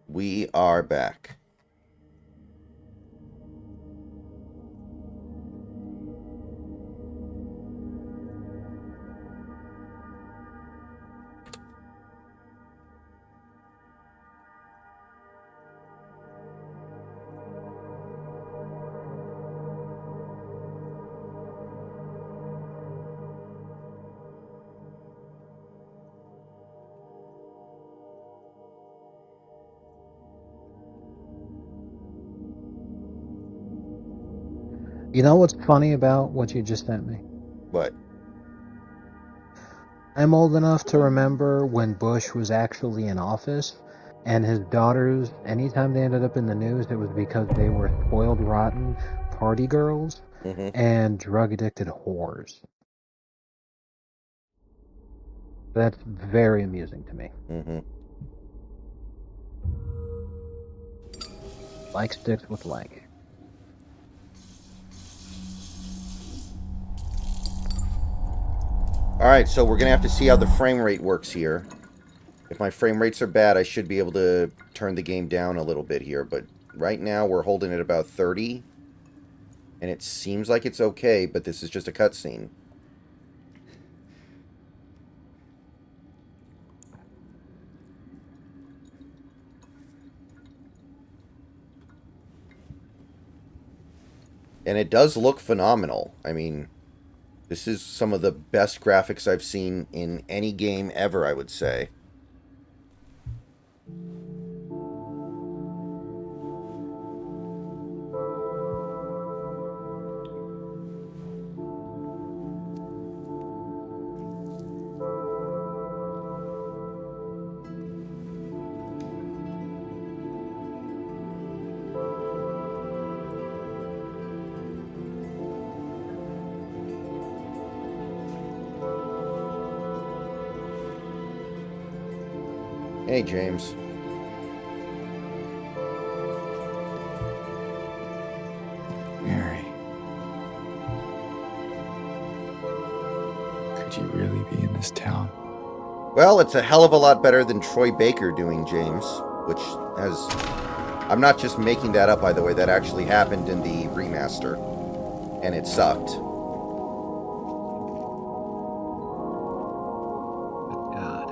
We are back. You know what's funny about what you just sent me? What? I'm old enough to remember when Bush was actually in office, and his daughters, anytime they ended up in the news, it was because they were spoiled, rotten party girls Mm-hmm. and drug addicted whores. That's very amusing to me. Mm-hmm. Like sticks with like. Alright, so we're going to have to see how the frame rate works here. If my frame rates are bad, I should be able to turn the game down a little bit here. But right now, we're holding it about 30. And it seems like it's okay, but this is just a cutscene. And it does look phenomenal. I mean, this is some of the best graphics I've seen in any game ever, I would say. Hey, James. Mary, could you really be in this town? Well, it's a hell of a lot better than Troy Baker doing James, which has... I'm not just making that up, by the way. That actually happened in the remaster. And it sucked. God.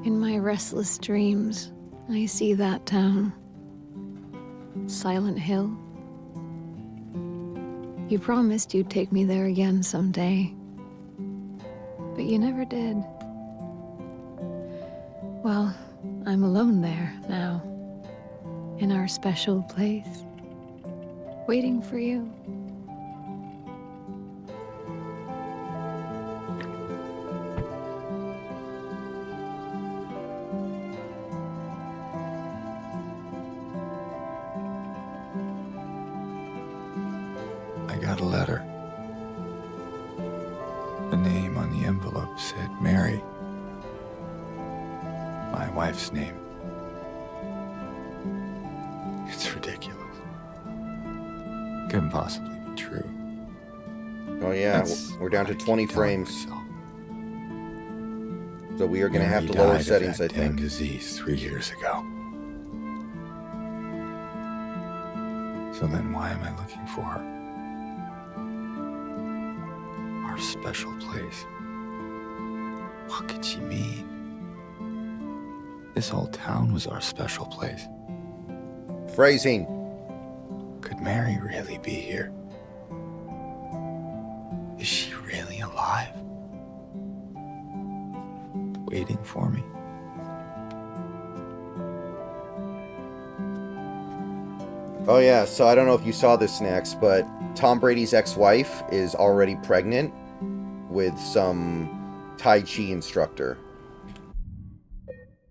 In my restless dreams, I see that town. Silent Hill. You promised you'd take me there again someday. But you never did. Well, I'm alone there now. In our special place. Waiting for you. I got a letter. The name on the envelope said Mary. My wife's name. It's ridiculous. Couldn't possibly be true. Oh yeah, That's we're down to what I 20 keep telling frames. myself. So we are going to have Mary to lower died of settings, I that damn think. disease 3 years ago. So then why am I looking for her? Our special place. What could she mean? This whole town was our special place. Phrasing. Could Mary really be here? Is she really alive? Waiting for me? Oh yeah, so I don't know if you saw this next, but Tom Brady's ex-wife is already pregnant with some Tai Chi instructor.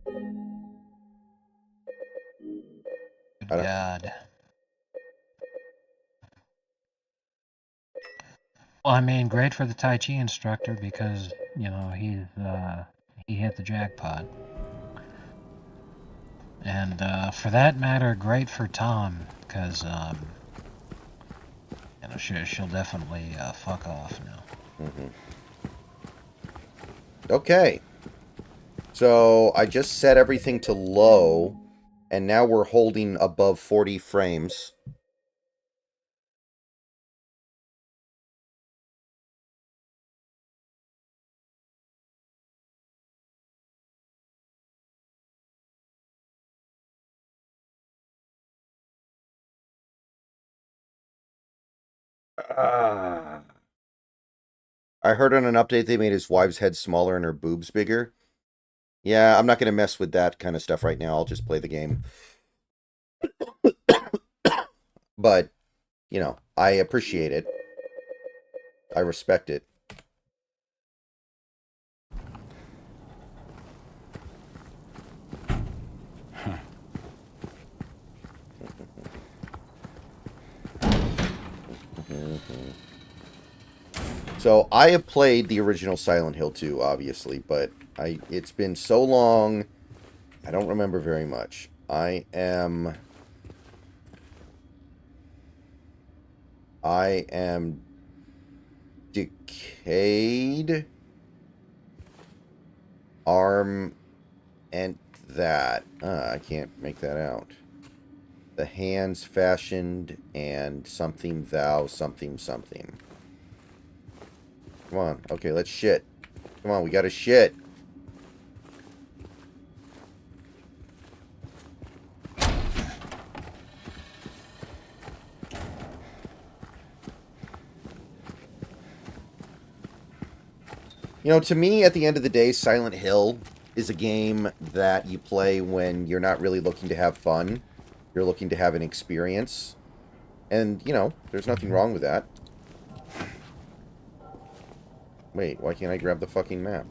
I Good don't, God. Well, I mean, great for the Tai Chi instructor because, you know, he hit the jackpot. And for that matter, great for Tom because, you know, she'll definitely fuck off now. Okay. So I just set everything to low, and now we're holding above 40 frames. I heard on an update they made his wife's head smaller and her boobs bigger. Yeah, I'm not going to mess with that kind of stuff right now. I'll just play the game. But, you know, I appreciate it. I respect it. So I have played the original Silent Hill 2, obviously, but it's been so long, I don't remember very much. I am decayed arm and that. I can't make that out. The hands fashioned and something thou something something. Come on. Okay, let's shit. Come on, we gotta shit. You know, to me, at the end of the day, Silent Hill is a game that you play when you're not really looking to have fun. You're looking to have an experience. And, you know, there's nothing wrong with that. Wait, why can't I grab the fucking map?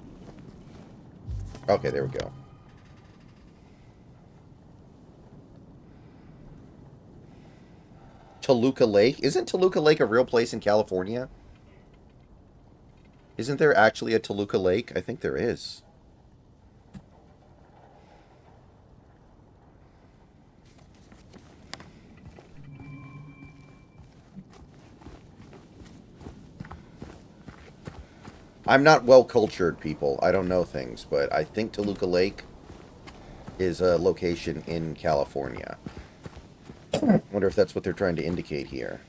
Okay, there we go. Toluca Lake? Isn't Toluca Lake a real place in California? Isn't there actually a Toluca Lake? I think there is. I'm not well-cultured, people. I don't know things, but I think Toluca Lake is a location in California. Wonder if that's what they're trying to indicate here.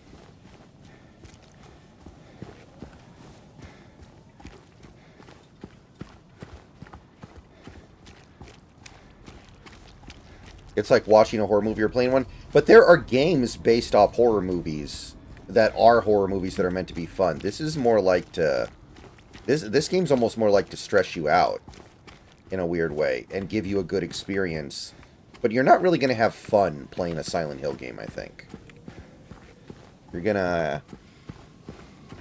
It's like watching a horror movie or playing one. But there are games based off horror movies that are horror movies that are meant to be fun. This is more like to... This game's almost more like to stress you out in a weird way and give you a good experience. But you're not really going to have fun playing a Silent Hill game, I think. You're going to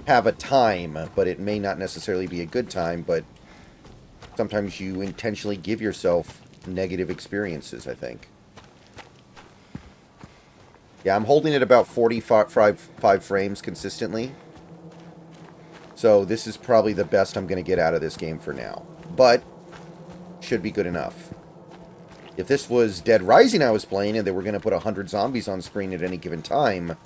have a time, but it may not necessarily be a good time, but sometimes you intentionally give yourself negative experiences, I think. Yeah, I'm holding it about 45 frames consistently. So this is probably the best I'm going to get out of this game for now. But, should be good enough. If this was Dead Rising I was playing and they were going to put 100 zombies on screen at any given time,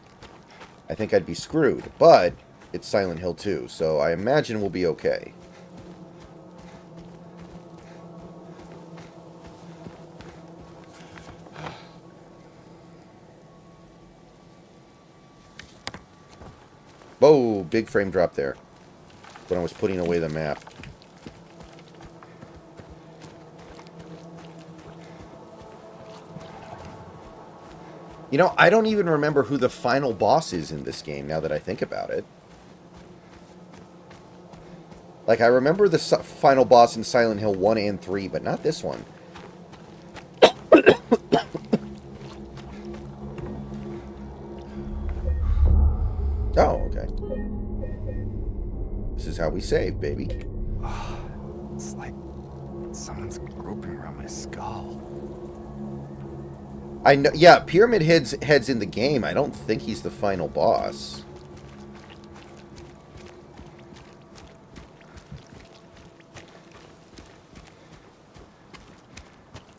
I think I'd be screwed. But, it's Silent Hill 2, so I imagine we'll be okay. Whoa, big frame drop there. When I was putting away the map. You know, I don't even remember who the final boss is in this game, now that I think about it. Like, I remember the final boss in Silent Hill 1 and 3, but not this one. Oh, okay. This is how we save, baby. Oh, it's like someone's groping around my skull. I know, yeah, Pyramid Head's in the game. I don't think he's the final boss.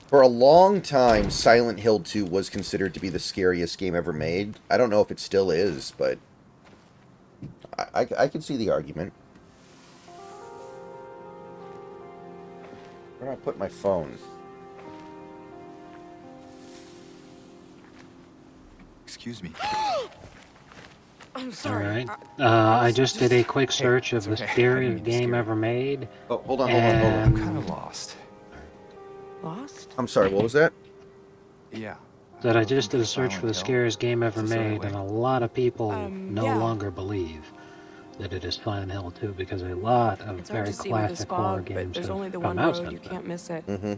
For a long time, Silent Hill 2 was considered to be the scariest game ever made. I don't know if it still is, but I can see the argument. Where do I put my phone? Excuse me. I'm sorry. Alright. I I was just did a quick search of it's the okay. I didn't mean scariest to game scare you. ever made. Oh, hold on. I'm kind of lost. lost. I'm sorry, what was that? Yeah. That I looking just did a for search for the Silent Hill. scariest game ever Is this the right made, way? and a lot of people no Yeah. longer believe that it is Silent Hill 2 because a lot of It's hard very to see with this classic horror fog, but games there's have only the come one out road. since You then. can't miss it. Mm-hmm.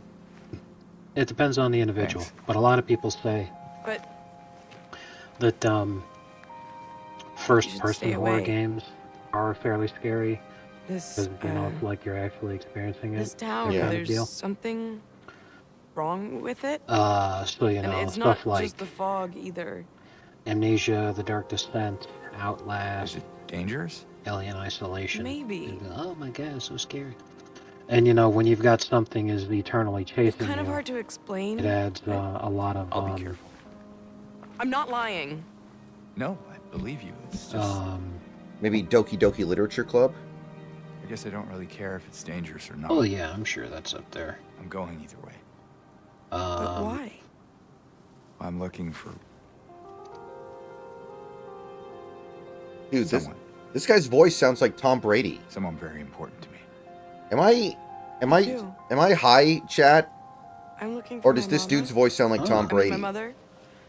It depends on the individual, Thanks. but a lot of people say But that you first-person should stay horror away. games are fairly scary This because it's like you're actually experiencing it. this town, Yeah. kind of there's deal. something wrong with it. So you And know, it's not stuff like just the fog either. Amnesia, The Dark Descent, Is Outlast, it dangerous? Alien Isolation. Maybe. You'd be like, oh my god, it's so scary. And you know, when you've got something is eternally It's chasing kind of you, hard to explain. it adds but a lot of I'll be careful. I'm not lying. No, I believe you. It's just... Maybe Doki Doki Literature Club? I guess I don't really care if it's dangerous or not. oh yeah, I'm sure that's up there. I'm going either way. But why? I'm looking for Dude, someone. this guy's voice sounds like Tom Brady. Someone very important to me. Am I too. high, chat? I'm looking for Or does my this mama. dude's voice sound like Oh. Tom I mean, Brady? my mother.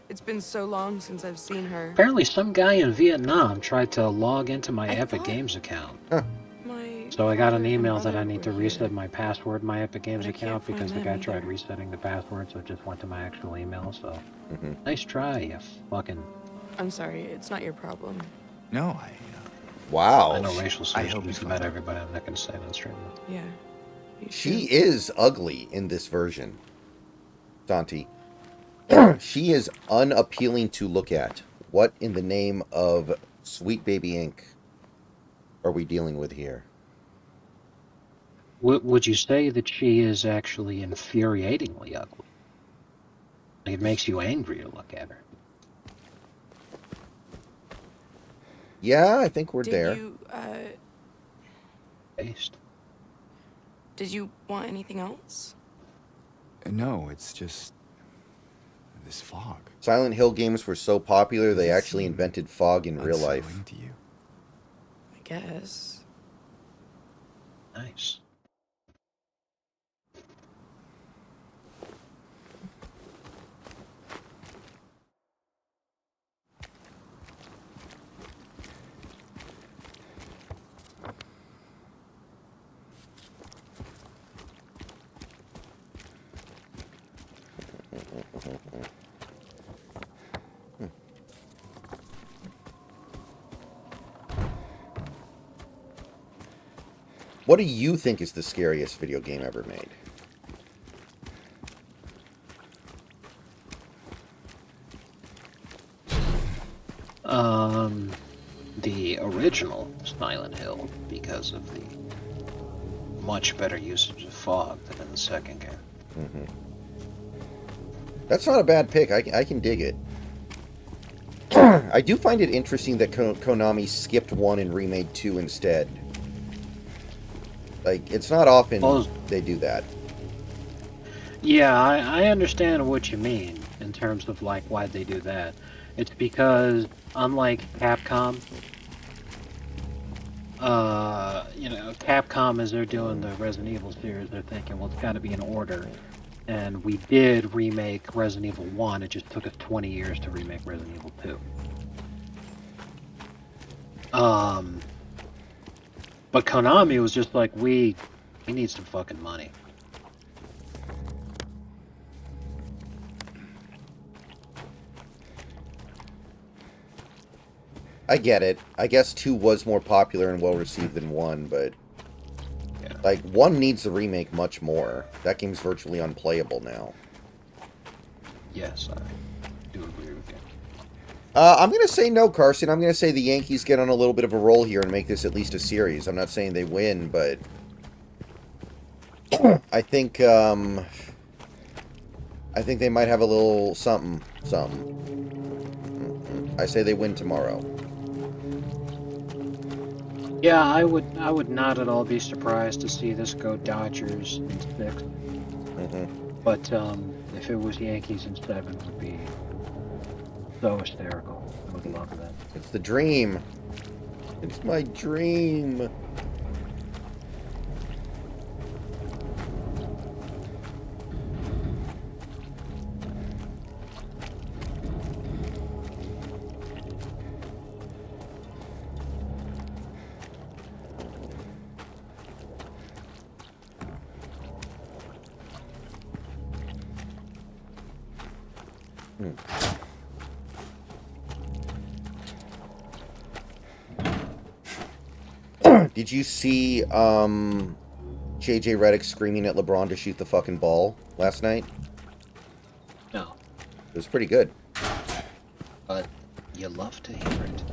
It's been so long since I've seen her. Apparently some guy in Vietnam tried to log into my I Epic thought- Games account. My So I got an father and email that I brother need to were reset here. my password in my Epic Games But I can't account because the find guy them tried either. resetting the password, so it just went to my actual email, so Mm-hmm. nice try, you fucking... I'm sorry, it's not your problem. No, Wow. I know racial I slurs hope you just find about out. everybody. I'm not gonna say it on stream. Yeah. You She should. is ugly in this version. Santi. She is unappealing to look at. What in the name of Sweet Baby Ink are we dealing with here? Would you say that she is actually infuriatingly ugly? Like, it makes you angry to look at her. Yeah, I think we're Did there. you Based. did you want anything else? no, it's just this fog. Silent Hill games were so popular they Does it actually seem invented fog in real life. Unsettling to you? I guess. Nice. What do you think is the scariest video game ever made? The original Silent Hill, because of the much better usage of fog than in the second game. Mm-hmm. That's not a bad pick. I can dig it. I do find it interesting that Konami skipped 1 and remade 2 instead. Like, it's not often Well, they do that. yeah, I understand what you mean in terms of like why they do that. It's because unlike Capcom, you know, Capcom as they're doing the Resident Evil series, they're thinking, well, it's got to be in order. And we did remake Resident Evil 1, it just took us 20 years to remake Resident Evil 2. But Konami was just like, we need some fucking money. I get it. I guess 2 was more popular and well received than 1, but Yeah. like 1 needs the remake much more. That game's virtually unplayable now. Yes, I do agree with you. I'm going to say no, Carson. I'm going to say the Yankees get on a little bit of a roll here and make this at least a series. I'm not saying they win, but I think I think they might have a little something. I say they win tomorrow. Yeah, I would not at all be surprised to see this go Dodgers in 6. But if it was Yankees in 7, it would be so hysterical. I would love that. It's the dream. It's my dream. Did you see JJ Redick screaming at LeBron to shoot the fucking ball last night? No, It was pretty good. but you love to hear it.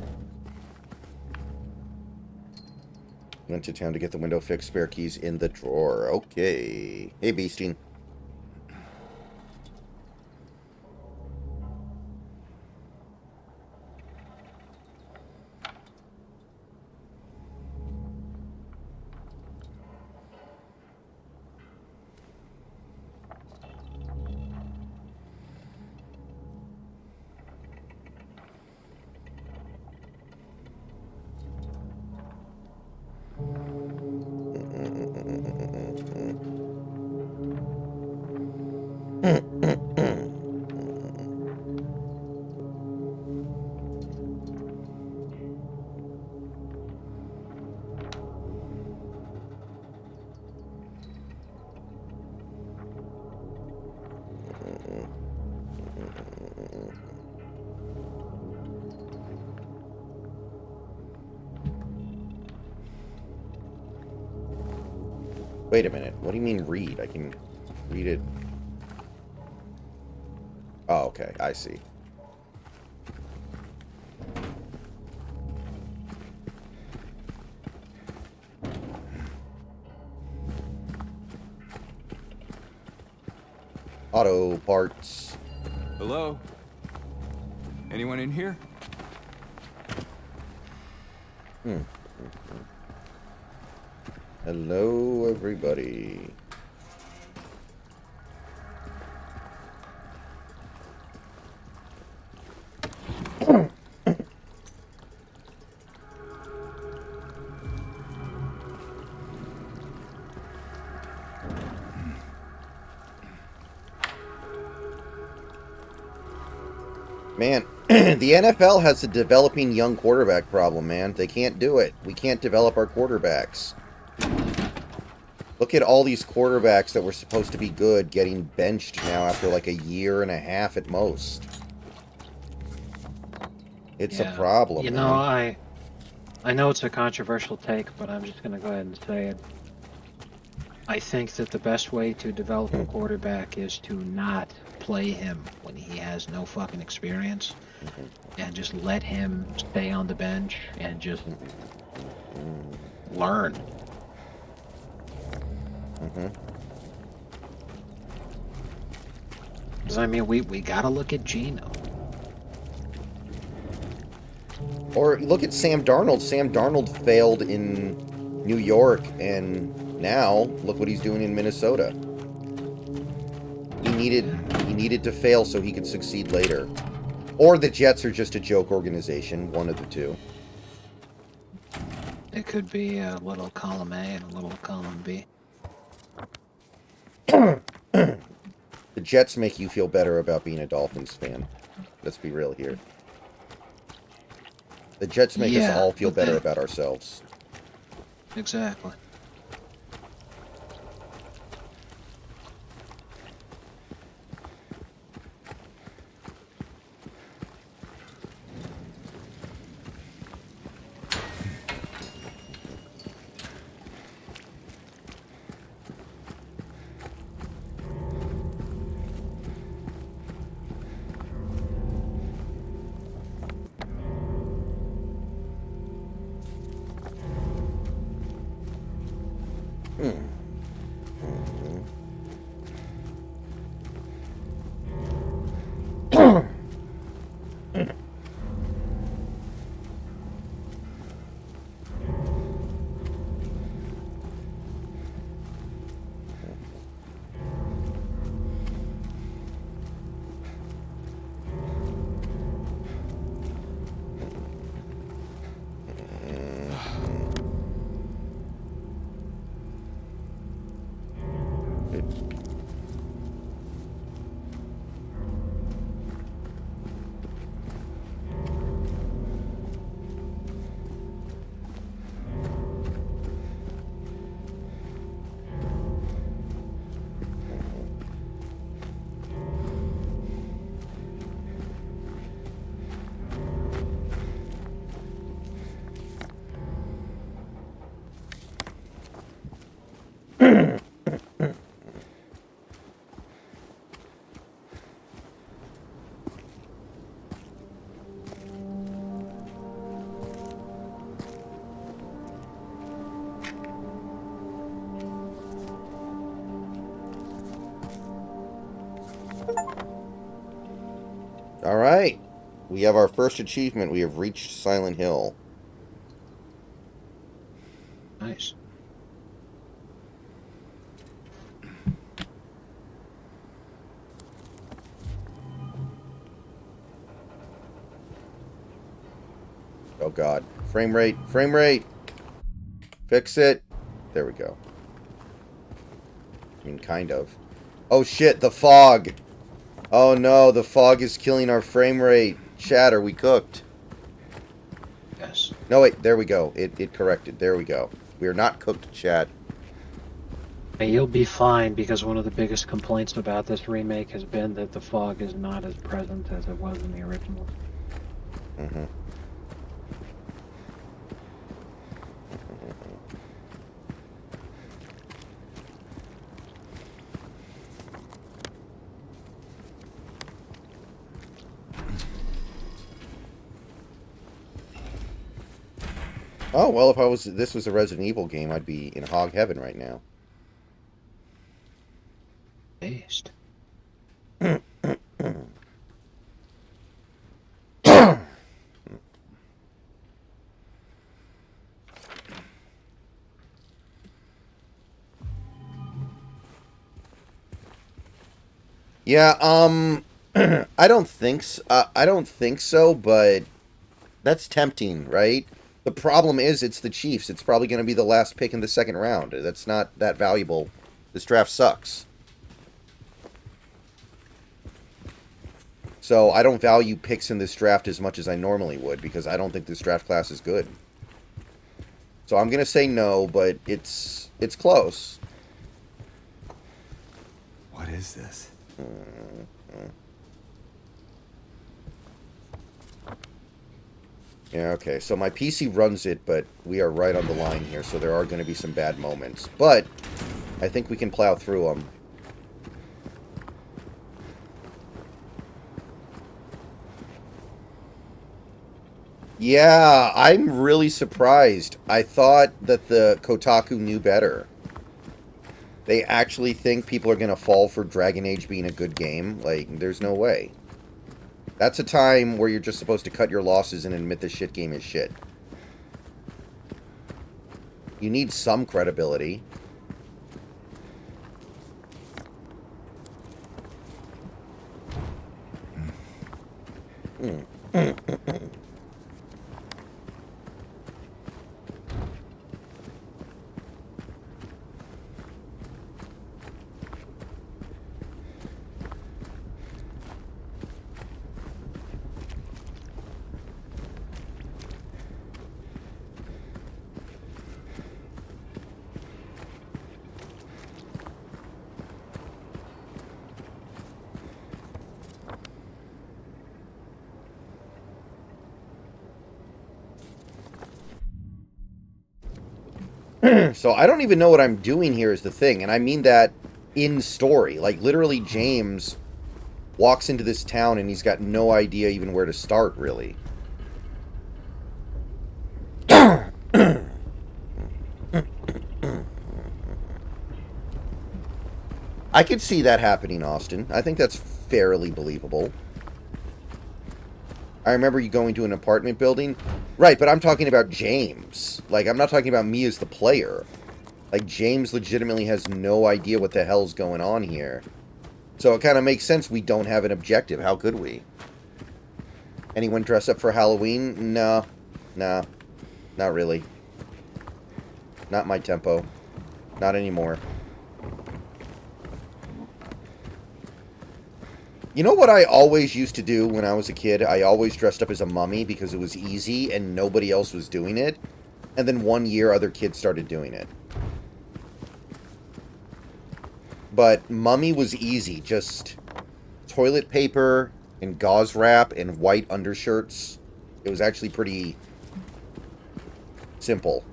Went to town to get the window fixed. Spare keys in the drawer. Okay. Hey, Beastin. Wait a minute. What do you mean read? I can read it. Oh, okay. I see. Auto parts. Hello? Anyone in here? Hello, everybody. Man, the NFL has a developing young quarterback problem, man. They can't do it. We can't develop our quarterbacks. Look at all these quarterbacks that were supposed to be good getting benched now after like a year and a half at most. It's a problem, You man. know, I know it's a controversial take, but I'm just going to go ahead and say it. I think that the best way to develop a quarterback is to not play him when he has no fucking experience and just let him stay on the bench and just learn. Because, I mean, we gotta look at Geno. Or look at Sam Darnold. Sam Darnold failed in New York, and now look what he's doing in Minnesota. He needed to fail so he could succeed later. Or the Jets are just a joke organization, one of the two. It could be a little column A and a little column B. The Jets make you feel better about being a Dolphins fan. Let's be real here. The Jets make us all feel better about ourselves. Exactly. All right. We have our first achievement. We have reached Silent Hill. Nice. Oh, God. Frame rate. Frame rate. Fix it. There we go. I mean, kind of. Oh, shit. The fog. Oh, no. The fog is killing our frame rate. Chat, are we cooked? Yes. No, wait. There we go. It corrected. There we go. We are not cooked, chat. And you'll be fine, because one of the biggest complaints about this remake has been that the fog is not as present as it was in the original. Mm-hmm. Oh, well, if this was a Resident Evil game, I'd be in hog heaven right now. Based. Yeah, I don't think so, but that's tempting, right? The problem is it's the Chiefs. It's probably going to be the last pick in the second round. That's not that valuable. This draft sucks. So I don't value picks in this draft as much as I normally would because I don't think this draft class is good. So I'm going to say no, but it's close. What is this? Yeah, okay. So my PC runs it, but we are right on the line here, so there are going to be some bad moments. But I think we can plow through them. Yeah, I'm really surprised. I thought that the Kotaku knew better. They actually think people are going to fall for Dragon Age being a good game? Like, there's no way. That's a time where you're just supposed to cut your losses and admit the shit game is shit. You need some credibility. So I don't even know what I'm doing here is the thing, and I mean that in story. Like, literally, James walks into this town and he's got no idea even where to start, really. I could see that happening, Austin. I think that's fairly believable. I remember you going to an apartment building. Right, but I'm talking about James. Like, I'm not talking about me as the player. Like, James legitimately has no idea what the hell's going on here. So it kind of makes sense we don't have an objective. How could we? Anyone dress up for Halloween? No. No. Not really. Not my tempo. Not anymore. You know what I always used to do when I was a kid? I always dressed up as a mummy because it was easy and nobody else was doing it. And then one year, other kids started doing it. But mummy was easy. Just toilet paper and gauze wrap and white undershirts. It was actually pretty simple.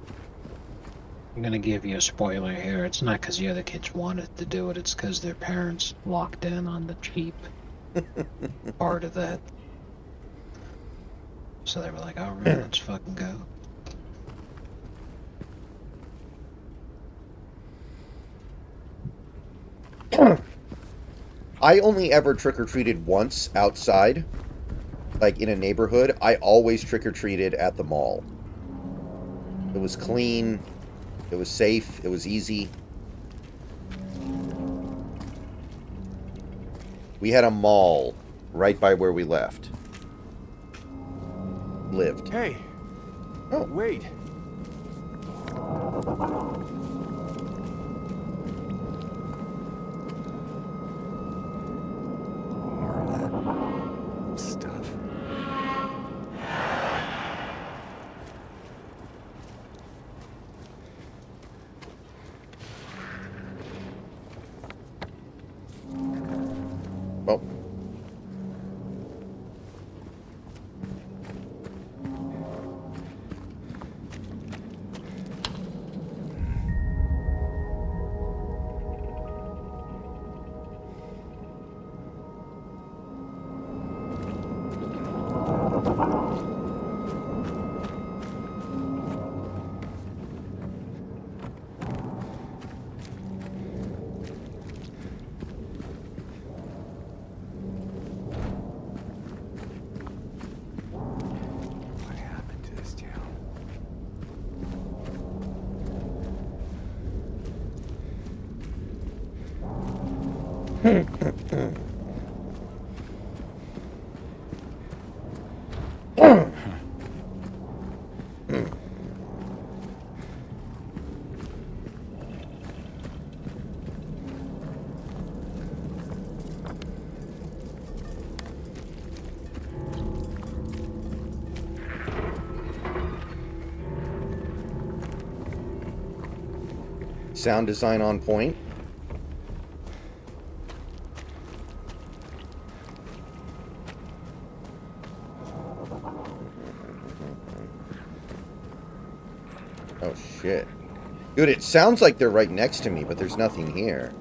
I'm gonna give you a spoiler here. It's not because the other kids wanted to do it. It's because their parents locked in on the cheap part of that. So they were like, "All right, let's fucking go." I only ever trick-or-treated once outside, like in a neighborhood. I always trick-or-treated at the mall. It was clean, it was safe, it was easy. We had a mall right by where we lived. Hey. Oh. Wait. More of that stuff. Oh. What happened to this town? Sound design on point. Oh, shit. Dude, it sounds like they're right next to me, but there's nothing here.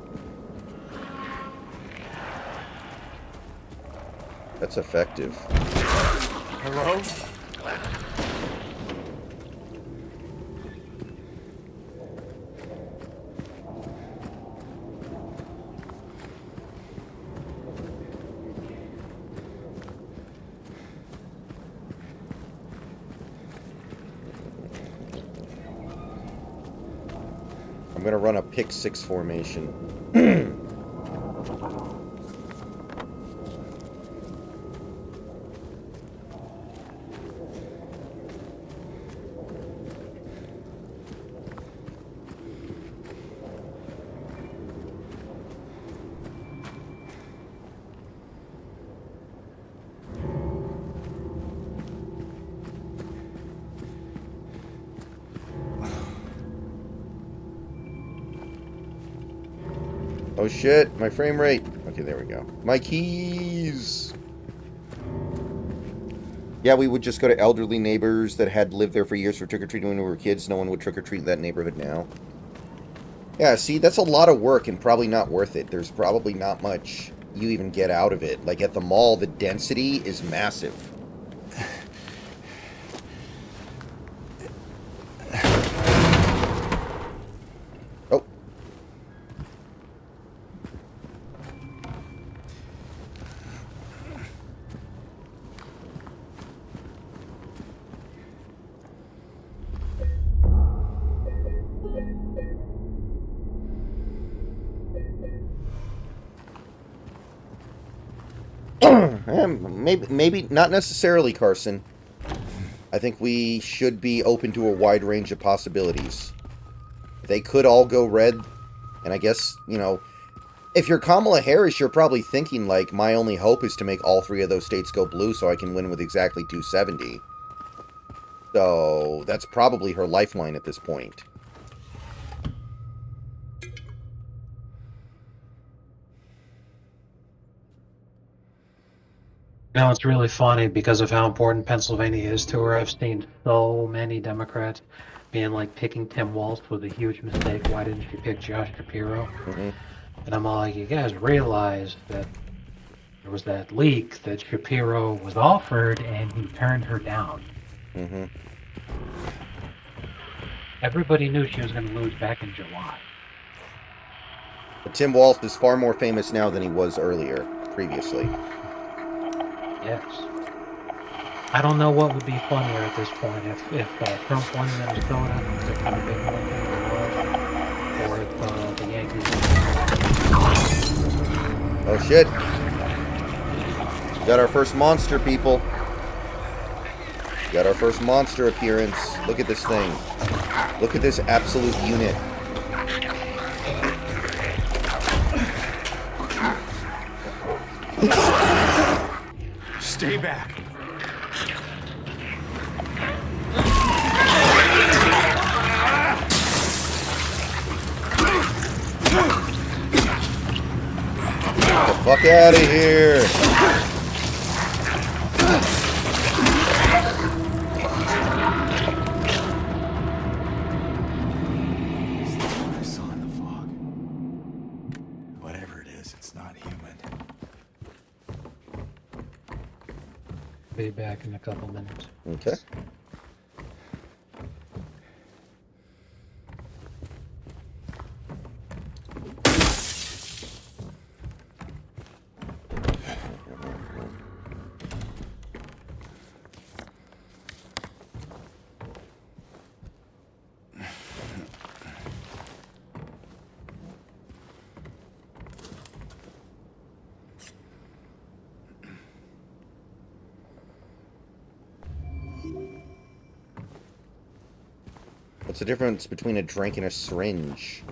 That's effective. Hello? I'm gonna run a pick 6 formation. Oh shit, my frame rate. Okay, there we go. My keys. Yeah, we would just go to elderly neighbors that had lived there for years for trick-or-treating when we were kids. No one would trick-or-treat in that neighborhood now. Yeah, see, that's a lot of work and probably not worth it. There's probably not much you even get out of it. Like at the mall, the density is massive. Oh. Maybe not necessarily, Carson. I think we should be open to a wide range of possibilities. They could all go red, and I guess, you know, If you're Kamala Harris, you're probably thinking, like, my only hope is to make all 3 of those states go blue so I can win with exactly 270. So, that's probably her lifeline at this point. You know, it's really funny because of how important Pennsylvania is to her. I've seen so many Democrats being like, picking Tim Walz was a huge mistake. Why didn't you pick Josh Shapiro? Mm-hmm. And I'm all like, you guys realize that there was that leak that Shapiro was offered and he turned her down. Mm-hmm. Everybody knew she was going to lose back in July. But Tim Walz is far more famous now than he was previously. Yes. I don't know what would be funnier at this point, if Trump won Minnesota, become a big election in the world, or if the Yankees won. Oh shit. We got our first monster, people. We got our first monster appearance. Look at this thing. Look at this absolute unit. Stay back. Get the fuck out of here. I saw in the fog. Whatever it is, it's not human. Be back in a couple minutes. Okay. What's the difference between a drink and a syringe?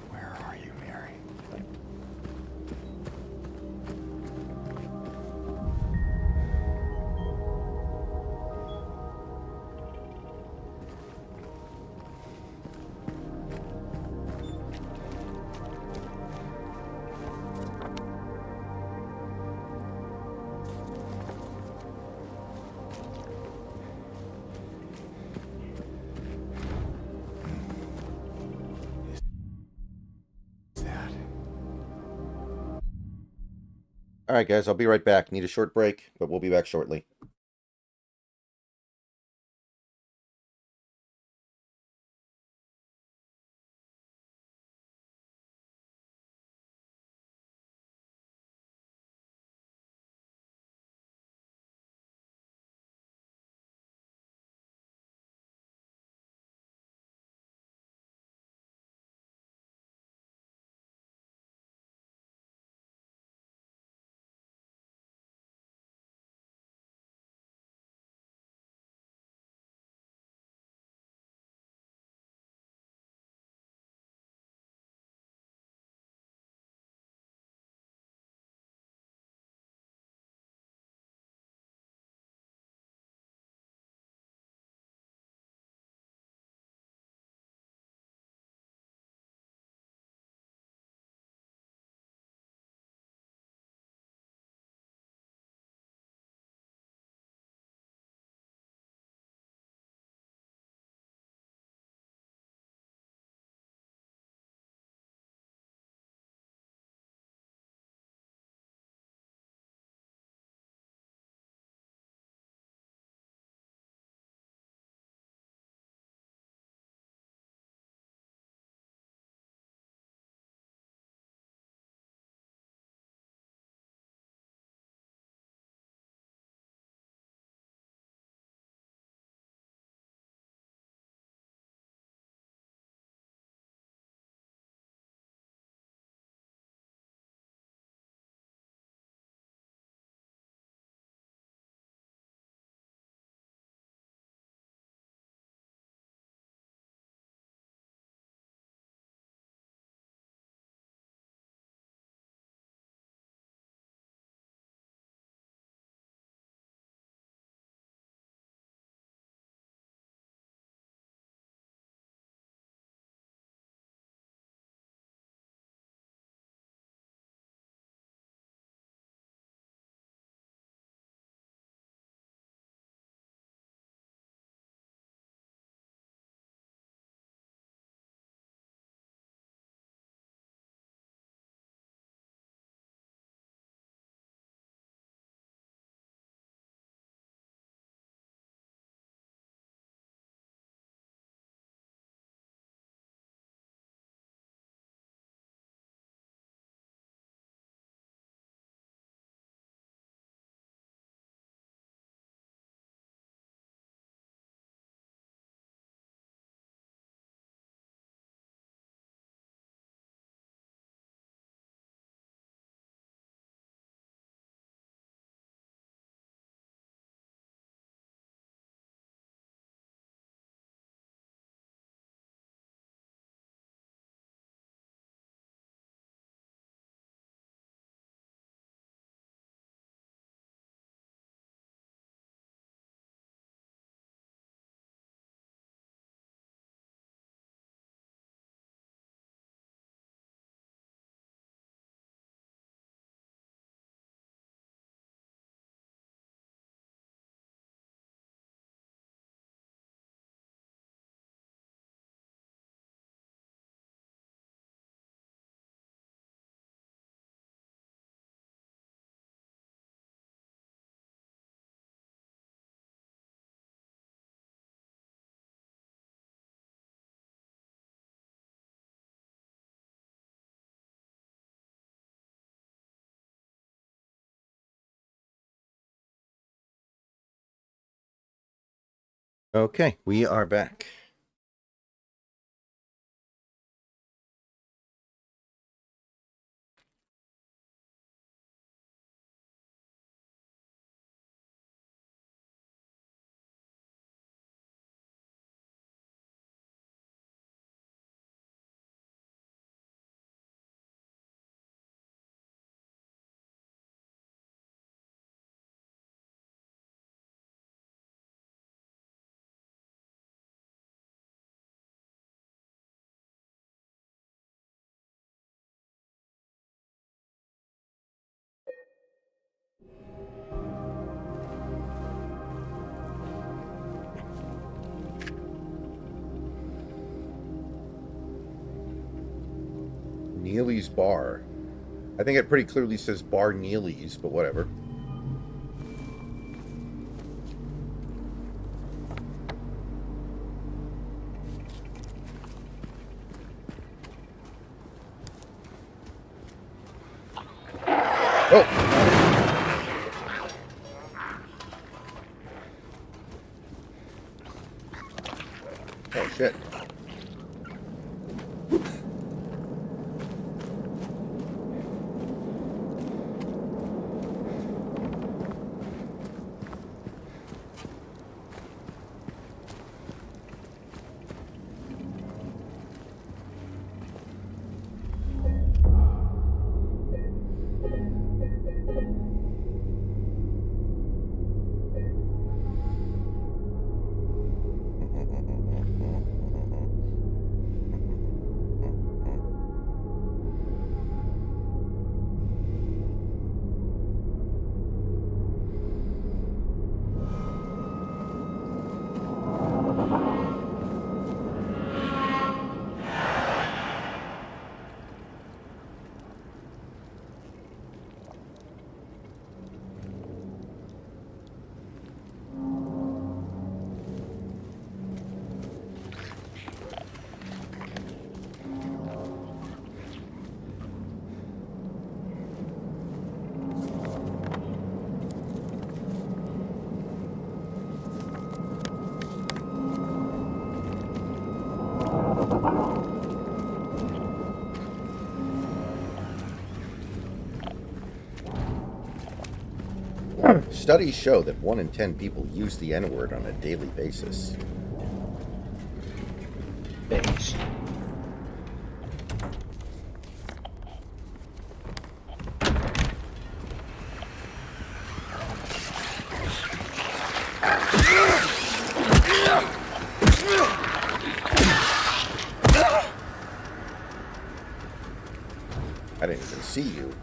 Where are you, Mary? Is that? Alright guys, I'll be right back. Need a short break, but we'll be back shortly. Okay, we are back. Neely's Bar. I think it pretty clearly says Bar Neely's, but whatever. Oh! Oh, shit. Studies show that 1 in 10 people use the N-word on a daily basis. Base. I didn't even see you.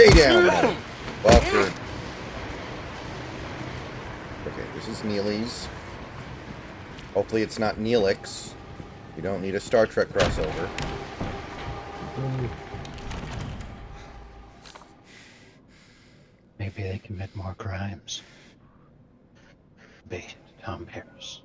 Stay down, fucker. Okay, this is Neely's. Hopefully it's not Neelix. You don't need a Star Trek crossover. Maybe they commit more crimes. Base. Tom Paris.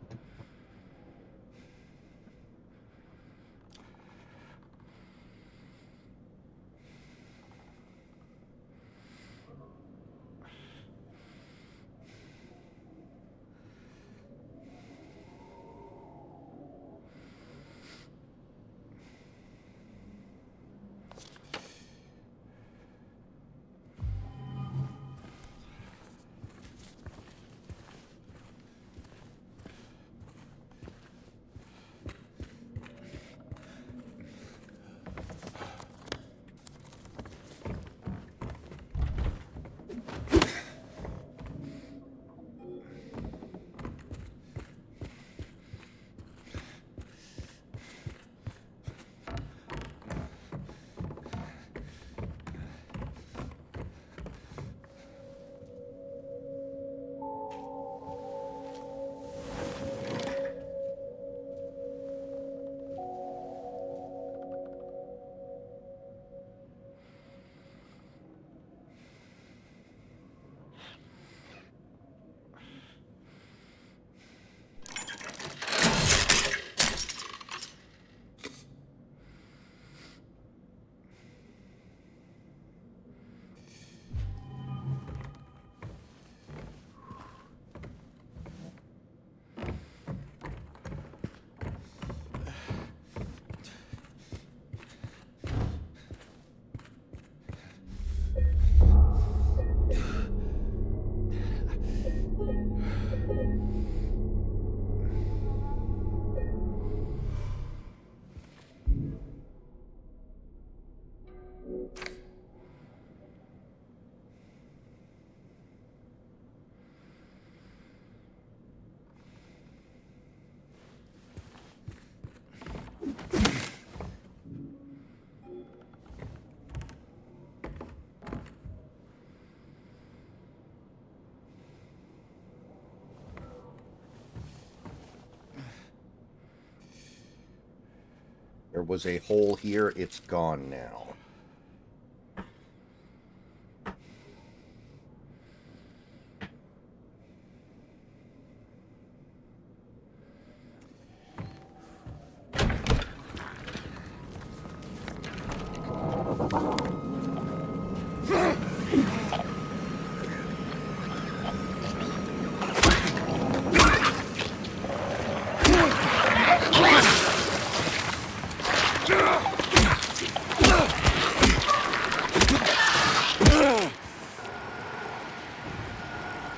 There was a hole here. It's gone now.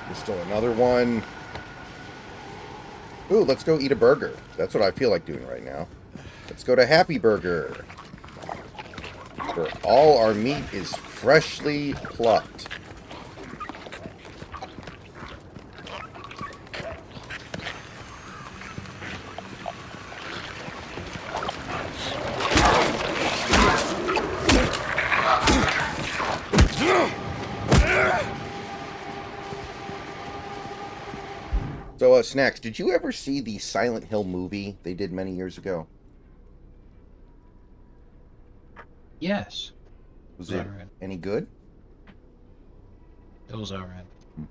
There's still another one. Ooh, let's go eat a burger. That's what I feel like doing right now. Let's go to Happy Burger, where all our meat is freshly plucked. So, Snacks, did you ever see the Silent Hill movie they did many years ago? Yes. Was It was it alright. any good? It was alright. I'm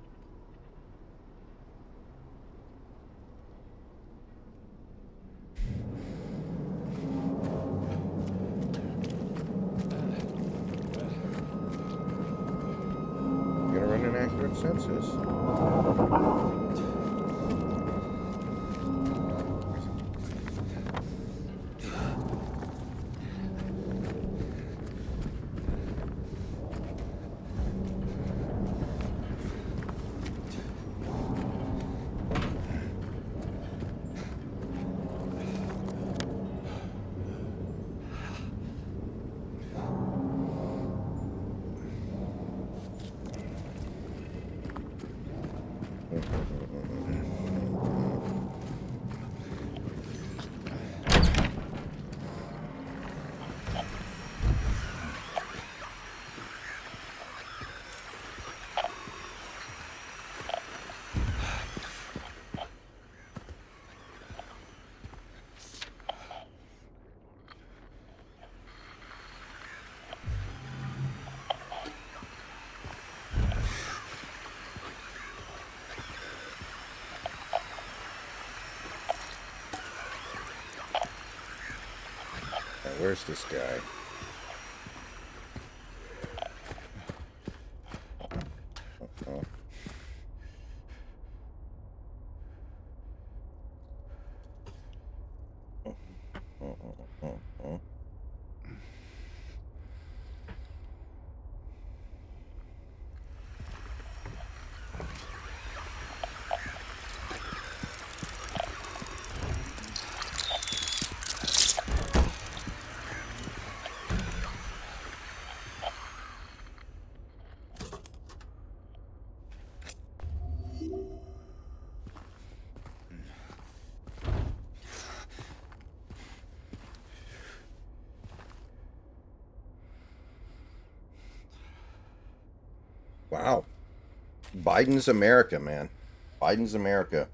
gonna run an accurate census. Where's this guy? Oh. Wow. Biden's America, man. Biden's America.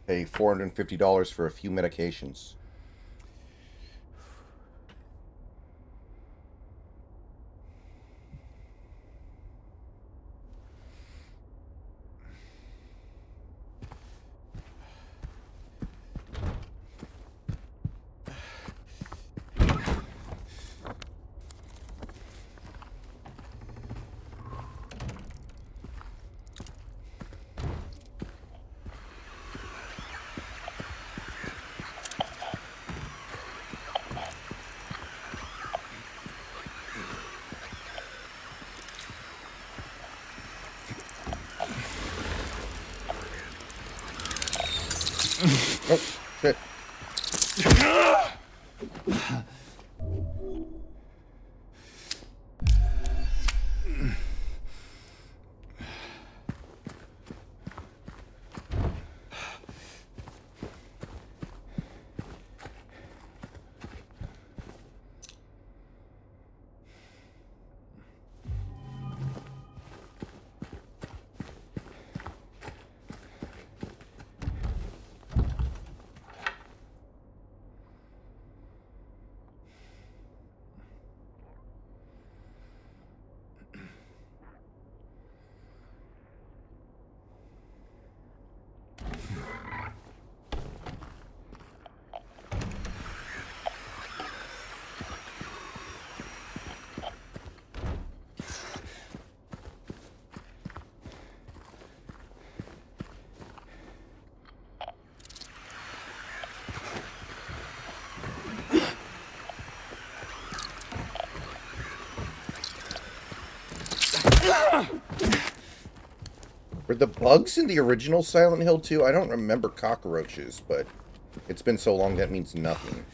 Pay $450 for a few medications. Oh, shit. Were the bugs in the original Silent Hill 2? I don't remember cockroaches, but it's been so long that means nothing.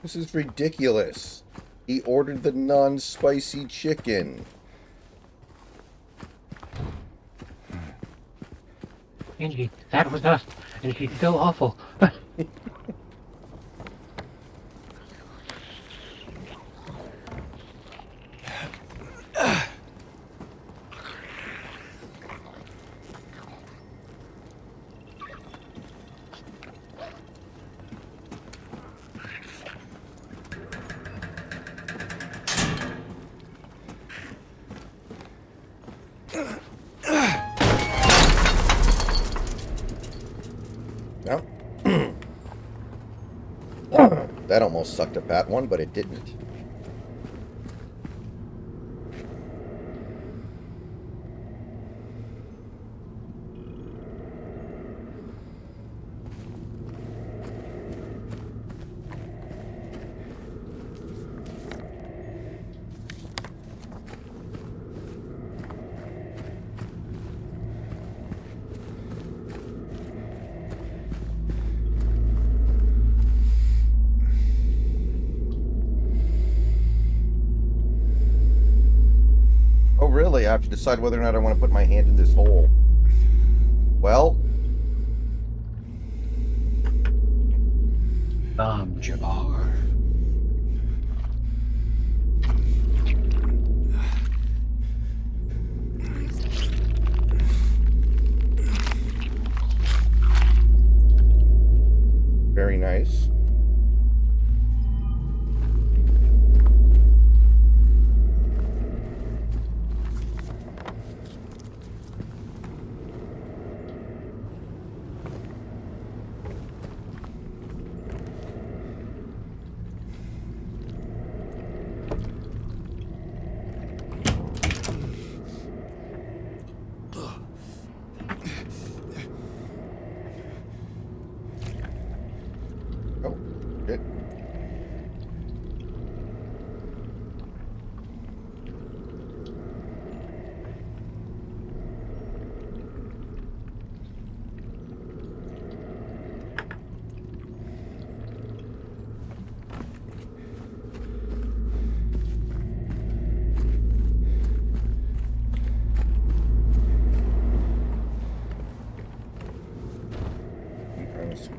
This is ridiculous. He ordered the non-spicy chicken. Angie, that was us, and she's so awful. No. That almost sucked a fat one, but it didn't. really. I have to decide whether or not I want to put my hand in this hole. Well, Jabbar. very nice. Oh, shit. I'm trying to see.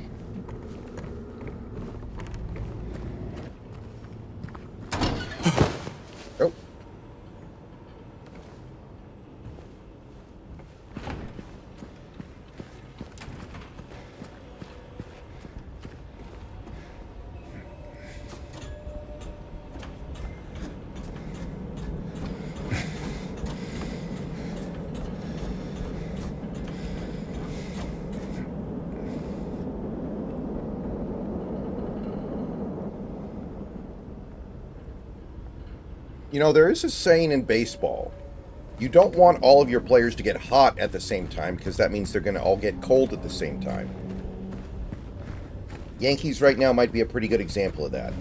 Oh. You know, there is a saying in baseball. You don't want all of your players to get hot at the same time because that means they're going to all get cold at the same time. Yankees right now might be a pretty good example of that.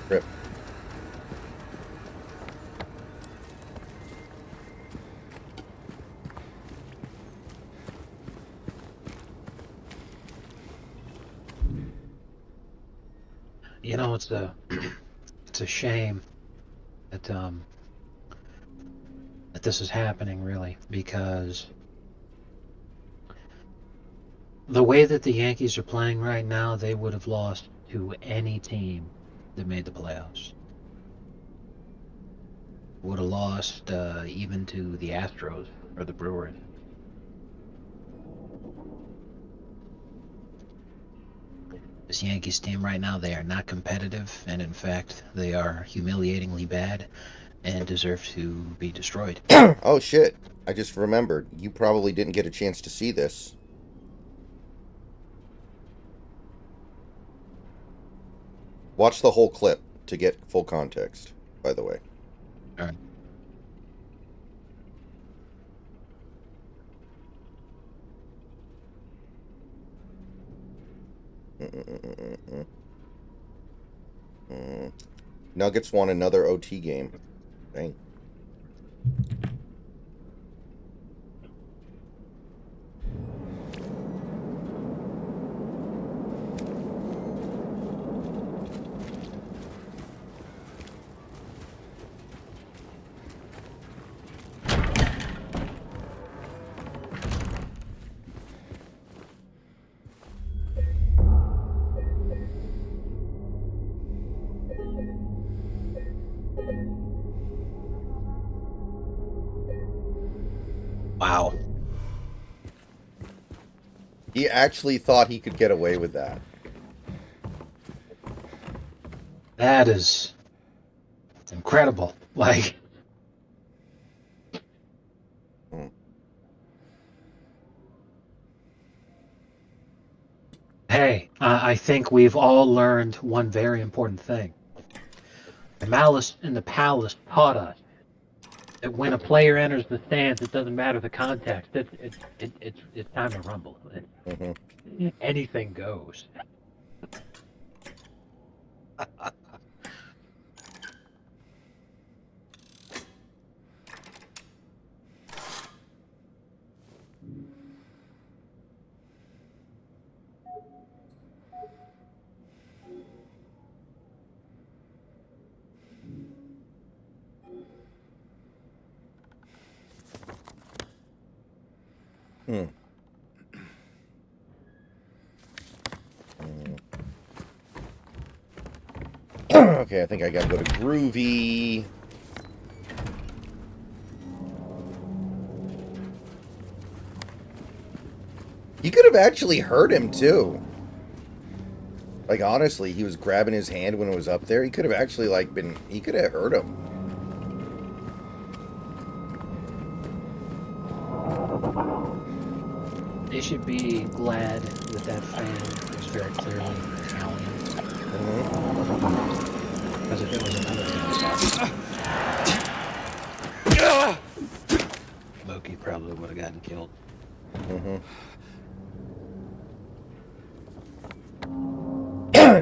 Rip. You know, it's a it's a shame that that this is happening, really, because the way that the Yankees are playing right now, they would have lost to any team that made the playoffs. Would have lost even to the Astros or the Brewers. This Yankees team right now, they are not competitive, and in fact, they are humiliatingly bad and deserve to be destroyed. Oh, shit. I just remembered. You probably didn't get a chance to see this. Watch the whole clip to get full context, by the way. All right. Nuggets won another OT game. Dang. Wow. He actually thought he could get away with that. That is incredible. Like, hey, I think we've all learned one very important thing. The Malice in the Palace taught us that when a player enters the stands, it doesn't matter the context. It's time to rumble. Anything goes. Okay, I think I gotta go to Groovy. You could have actually hurt him, too. Like, honestly, he was grabbing his hand when it was up there. He could have actually, like, been... He could have hurt him. They should be glad that that fan was very clearly Italian. Because if it was another fan, Loki probably would have gotten killed.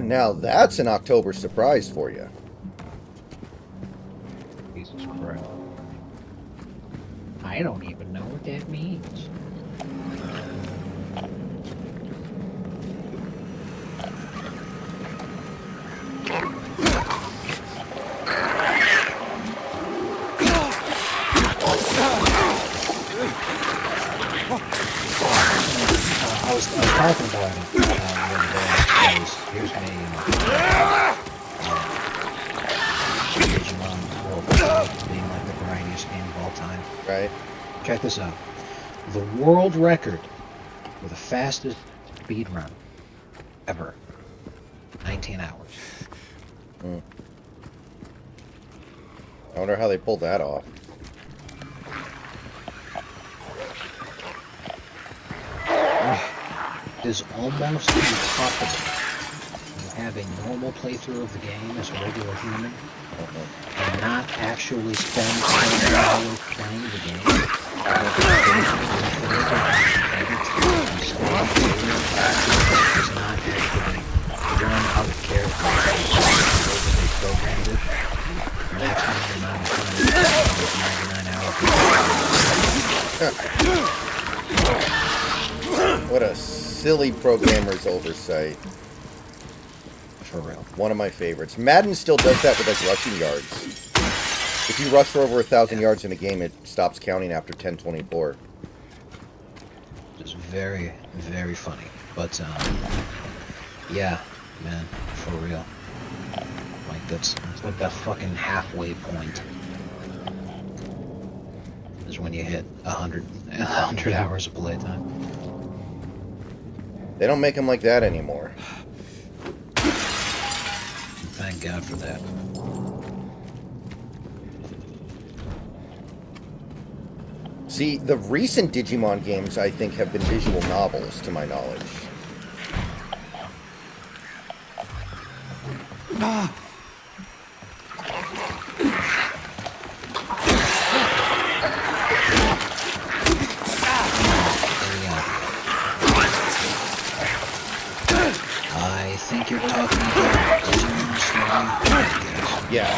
Now, that's an October surprise for you. Jesus Christ. I don't even know what that means. I was talking about it the other day. Here's me Digimon World being like the grindiest game of all time. Right? Check this out. The world record for the fastest speed run ever. 19 hours. I wonder how they pulled that off. It is almost impossible to have a normal playthrough of the game as a regular human and not actually spend 20 hours playing the game. It's not actually run out of character. They programmed it. Maximum amount of time is 99 hours. What a silly programmer's oversight. For real. One of my favorites. Madden still does that with, like, rushing yards. If you rush for over 1,000 yards in a game, it stops counting after 10:24. It's very, very funny. But, yeah, man, for real. Like, that's like that fucking halfway point. Is when you hit 100 hours of playtime. They don't make them like that anymore. Thank God for that. See, the recent Digimon games, I think, have been visual novels, to my knowledge. I think you're talking about Digimon Story. Yeah.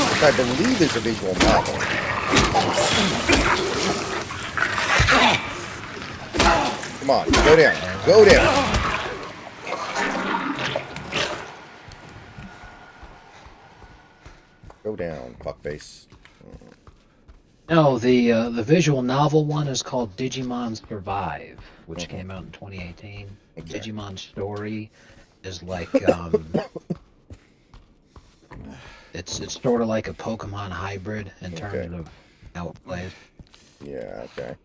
Which I believe is a visual novel. Come on, go down. Go down. Go down, fuckface. No, the visual novel one is called Digimon Survive, which came out in 2018. Okay. Digimon Story is like it's sort of like a Pokemon hybrid in terms of how it plays. Yeah, okay.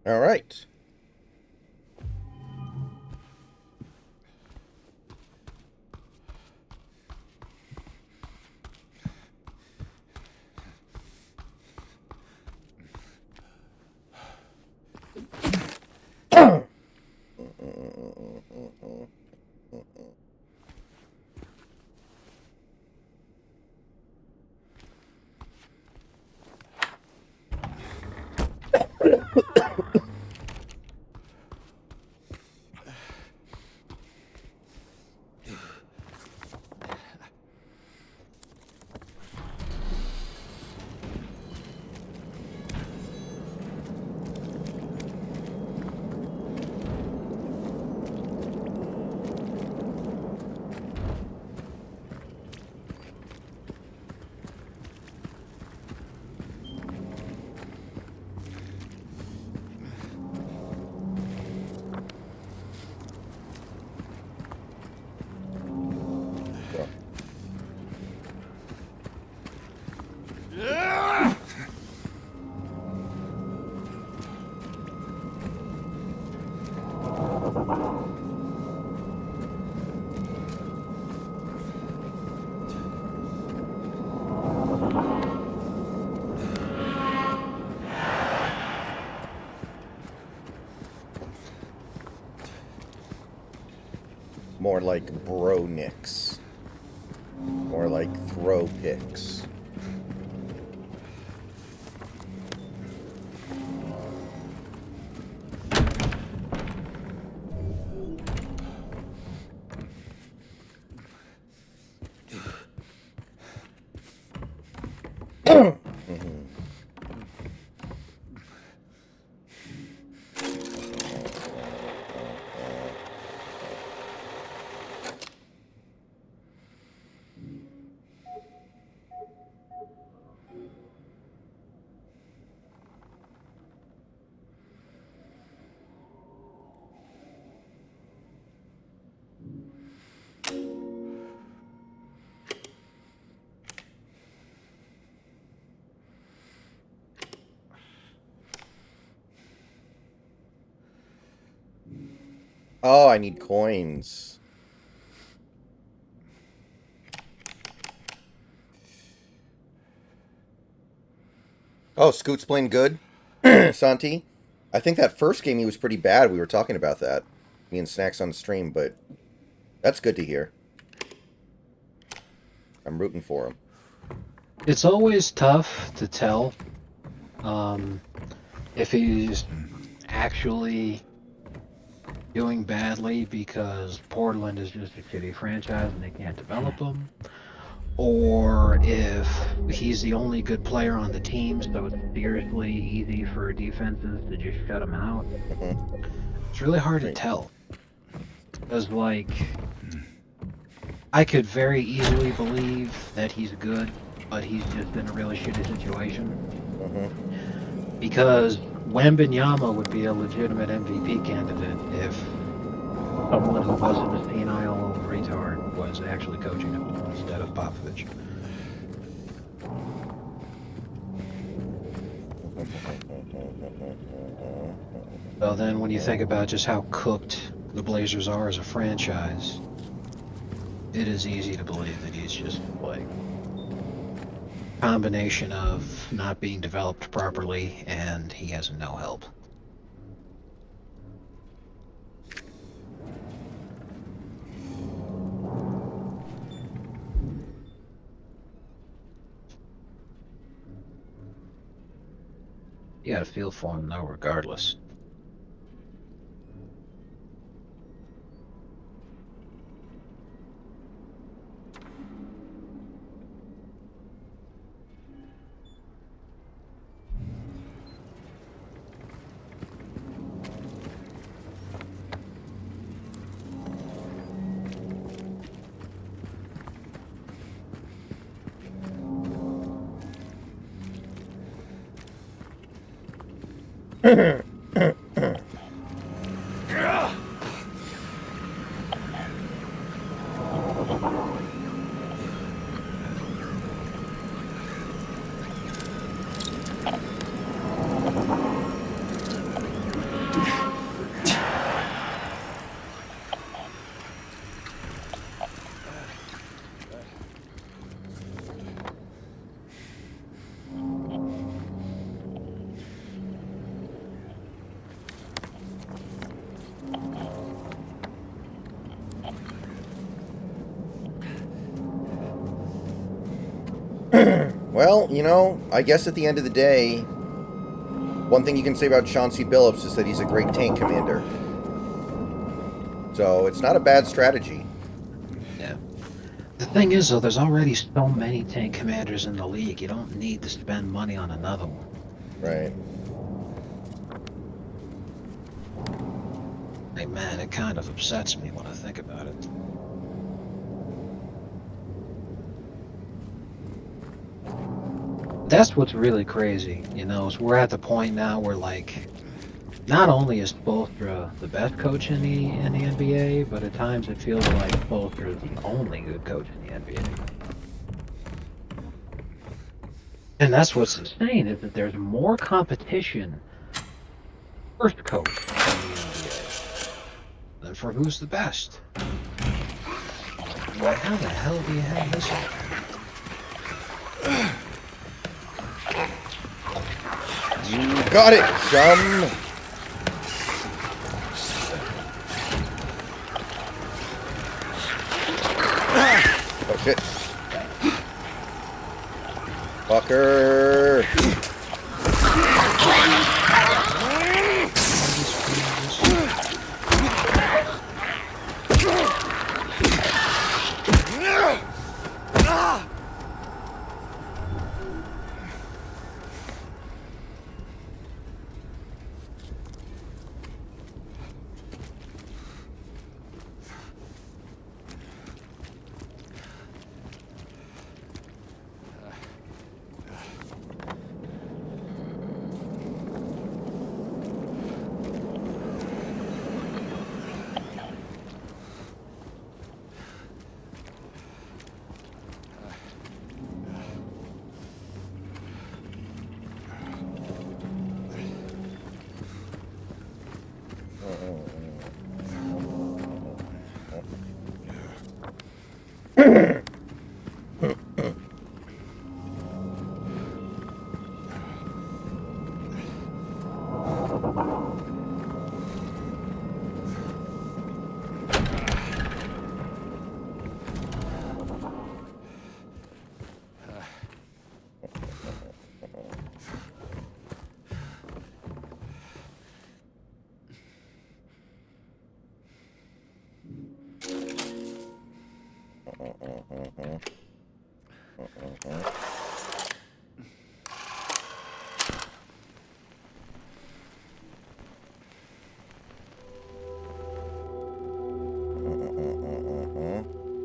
All right. More like bro nicks. More like throw picks. Oh, I need coins. Oh, Scoot's playing good? Santi? I think that first game he was pretty bad. We were talking about that. Me and Snacks on the stream, but that's good to hear. I'm rooting for him. It's always tough to tell if he's actually doing badly because Portland is just a shitty franchise and they can't develop him, or if he's the only good player on the team, so it's seriously easy for defenses to just shut him out. It's really hard to tell. Because, like, I could very easily believe that he's good, but he's just in a really shitty situation. Because Wembanyama would be a legitimate MVP candidate if someone who wasn't a senile retard was actually coaching him instead of Popovich. So then when you think about just how cooked the Blazers are as a franchise, it is easy to believe that he's just like a combination of not being developed properly and he has no help. You gotta feel for him though, regardless. Well, you know, I guess at the end of the day, one thing you can say about Chauncey Billups is that he's a great tank commander. So it's not a bad strategy. Yeah. The thing is, though, there's already so many tank commanders in the league. You don't need to spend money on another one. Right. Hey, man, it kind of upsets me when I think about it. That's what's really crazy, you know, is we're at the point now where, like, not only is Spoelstra the best coach in the NBA, but at times it feels like Spoelstra is the only good coach in the NBA. And that's what's insane, is that there's more competition for first coach in the NBA than for who's the best. Why, how the hell do you have this on? You got it, chum! Oh, shit. Fucker!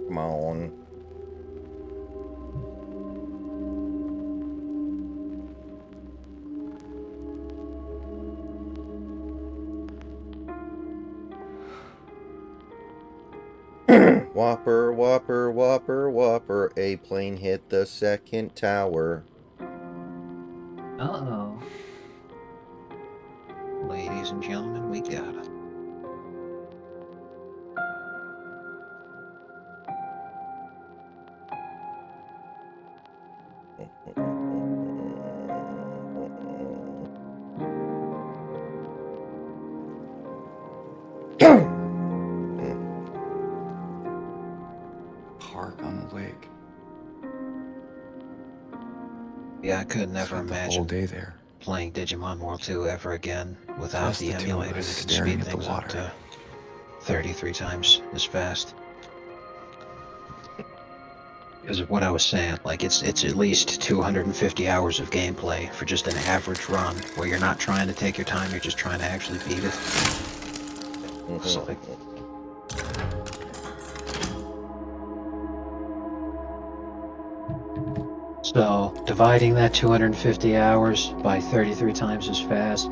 Come on. Whopper, whopper, whopper, whopper. A plane hit the second tower. Uh-oh. Ladies and gentlemen, we got it. Park on the lake. Yeah, I could never Spent the whole imagine day there. playing Digimon World 2 ever again without Just the the two of emulator us that could staring speed at the things up water. to 33 times as fast. Because of what I was saying, like it's at least 250 hours of gameplay for just an average run, where you're not trying to take your time, you're just trying to actually beat it. So, like, so dividing that 250 hours by 33 times as fast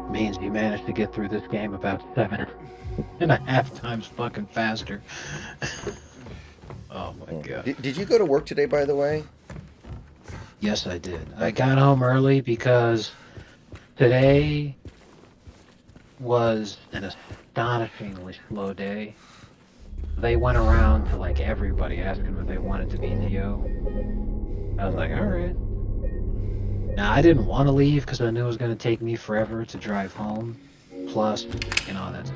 means you managed to get through this game about 7.5 times fucking faster. Oh my god. Did you go to work today, by the way? Yes, I did. I Okay. got home early because today was an astonishingly slow day. They went around to like everybody asking if they wanted to be Neo. I was like, alright. Now, I didn't want to leave because I knew it was going to take me forever to drive home. Plus, you know, that's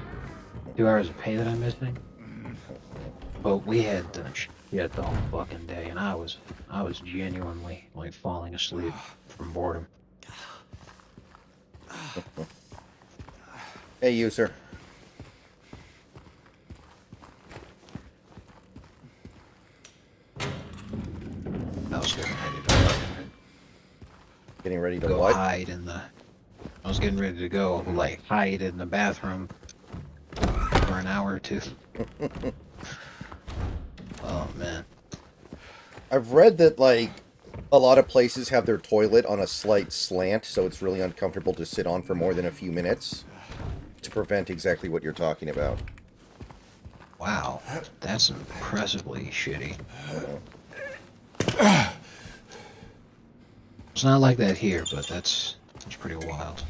2 hours of pay that I'm missing. But we had done shit the whole fucking day, and I was genuinely like falling asleep from boredom. Hey, user. I was getting ready to fucking Getting ready to go what? hide in the. I was getting ready to go like hide in the bathroom for an hour or two. Oh man. I've read that, like, a lot of places have their toilet on a slight slant, so it's really uncomfortable to sit on for more than a few minutes to prevent exactly what you're talking about. Wow, that's impressively shitty. It's not like that here, but that's pretty wild.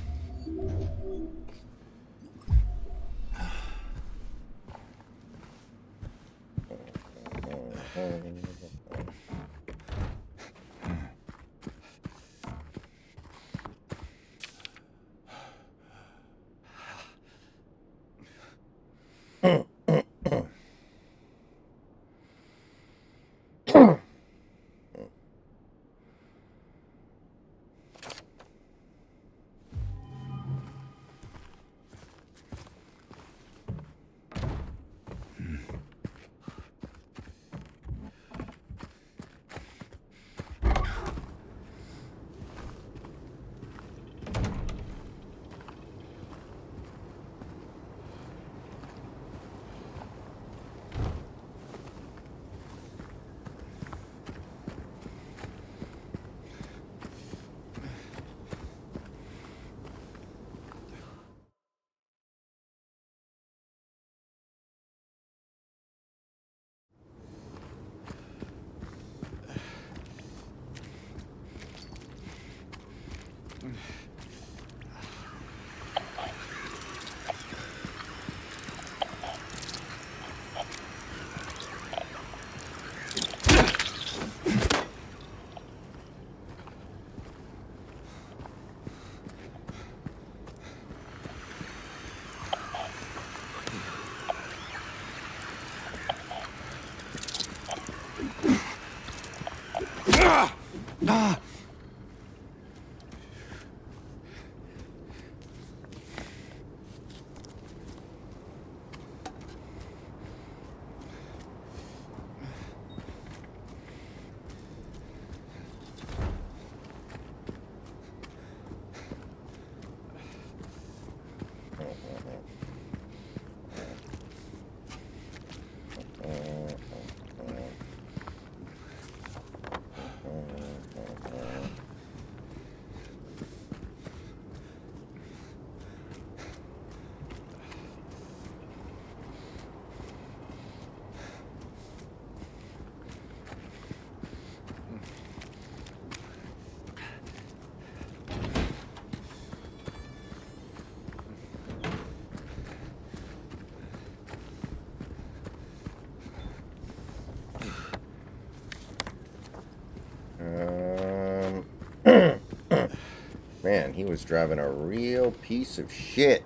Man, he was driving a real piece of shit.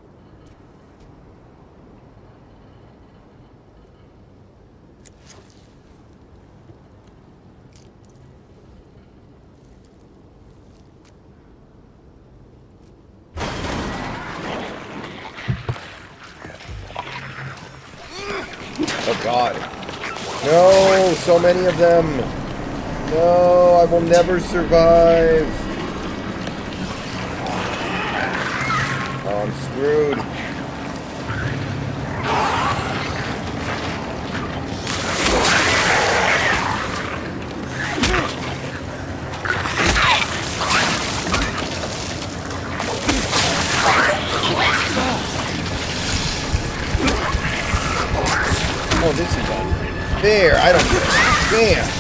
Oh god. No, so many of them. No, I will never survive. Oh, I'm screwed. Oh, this is unfair. I don't get a chance.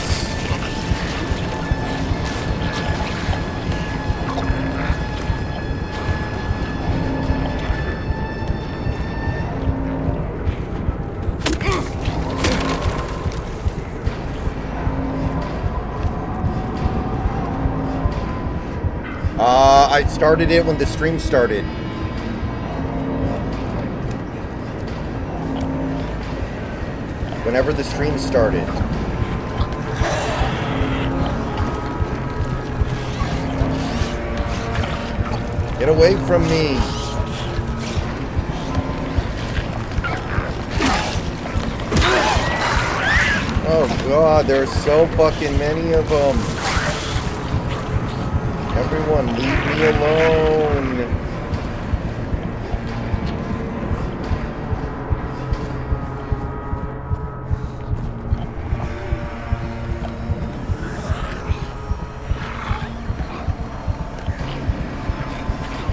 I started it when the stream started. Whenever the stream started. Get away from me! Oh god, there's so fucking many of them. Everyone, leave me alone.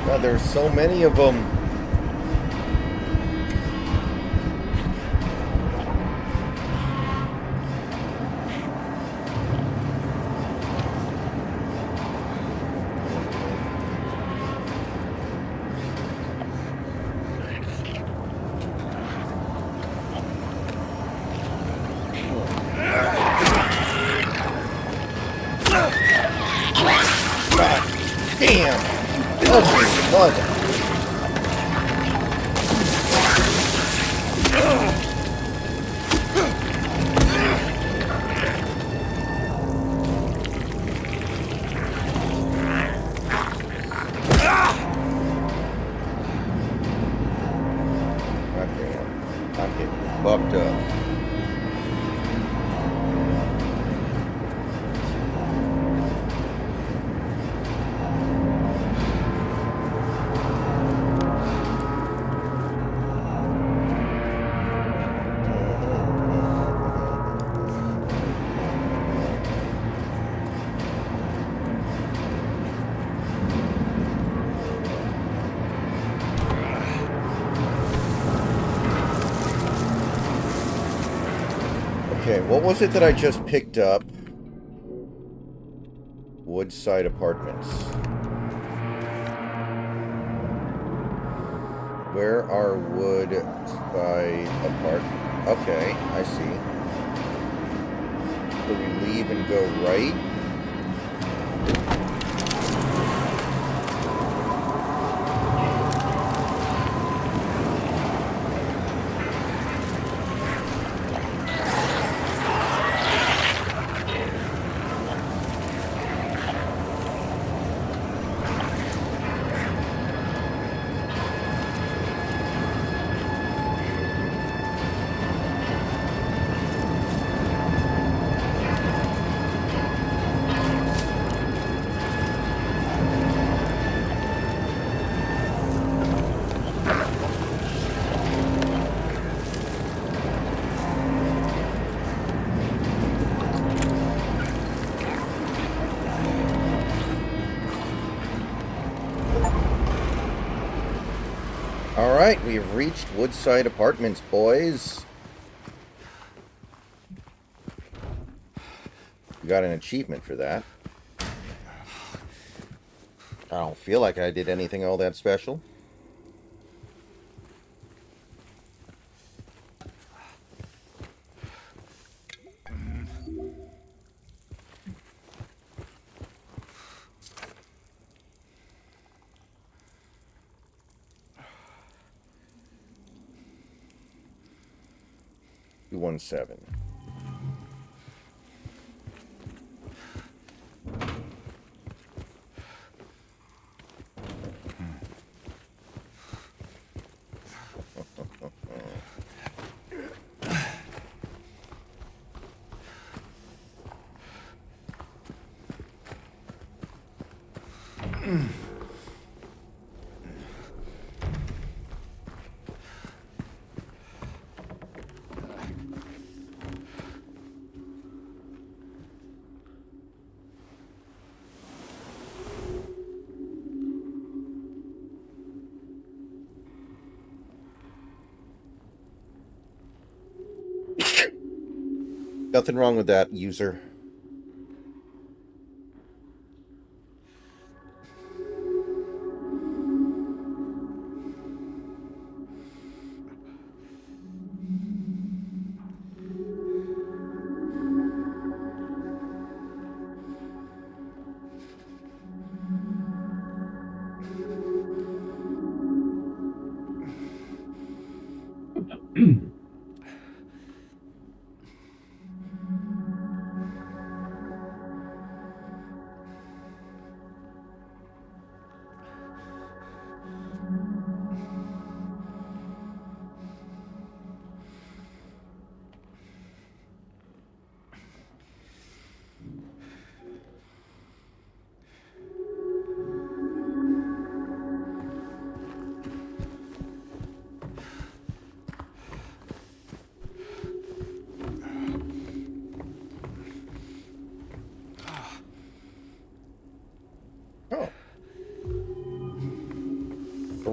God, there's so many of them. Damn! Oh, mother! God damn. I'm getting fucked up. Okay, what was it that I just picked up? Woodside Apartments. Where are Woodside Apartments? Okay, I see. So we leave and go right? Alright, we've reached Woodside Apartments, boys. We got an achievement for that. I don't feel like I did anything all that special. Two 1-7. Nothing wrong with that, user.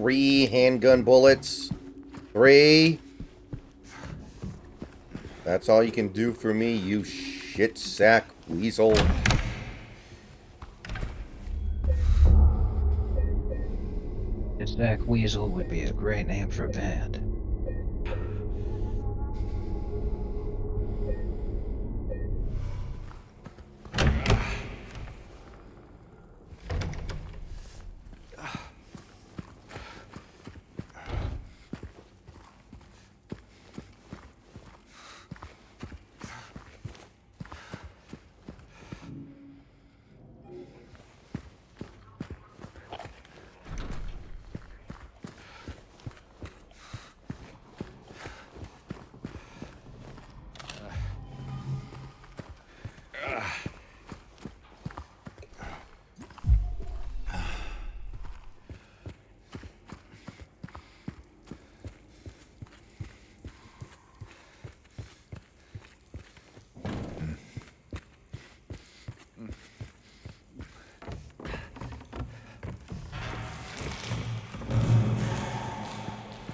3 handgun bullets. 3. That's all you can do for me, you shit sack weasel. Zach Weasel would be a great name for a band.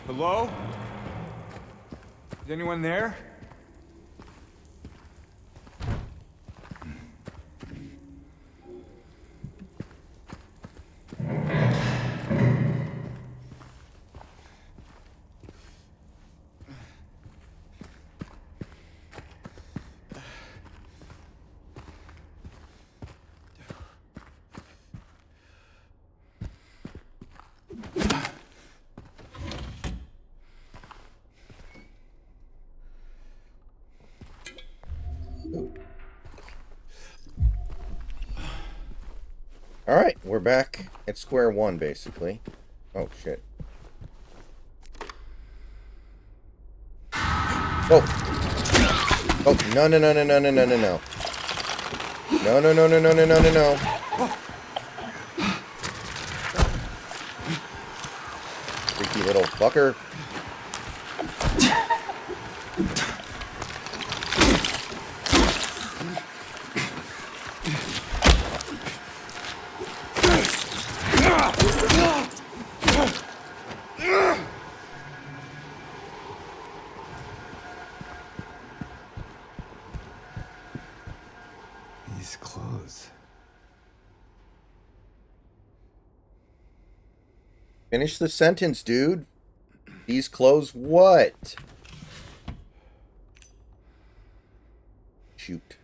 Hello? Is anyone there? Alright, we're back at square one, basically. Oh, shit. Oh! Oh, no, no, no, no, no, no, no, no, no. No, no, no, no, no, no, no, no, no. Freaky little fucker. These clothes. Finish the sentence, dude. These clothes what? Shoot.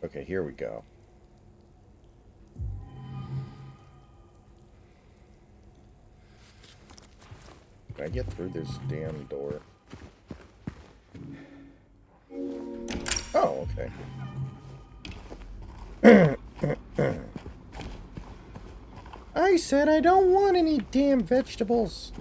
Okay, here we go. Can I get through this damn door? Oh, okay. I said I don't want any damn vegetables.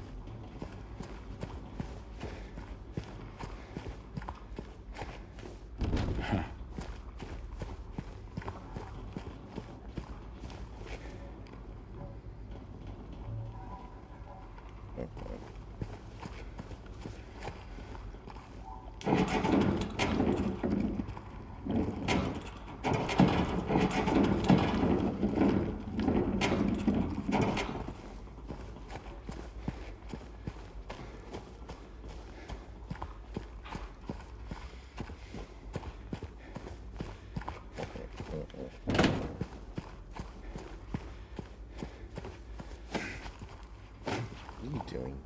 What are you doing?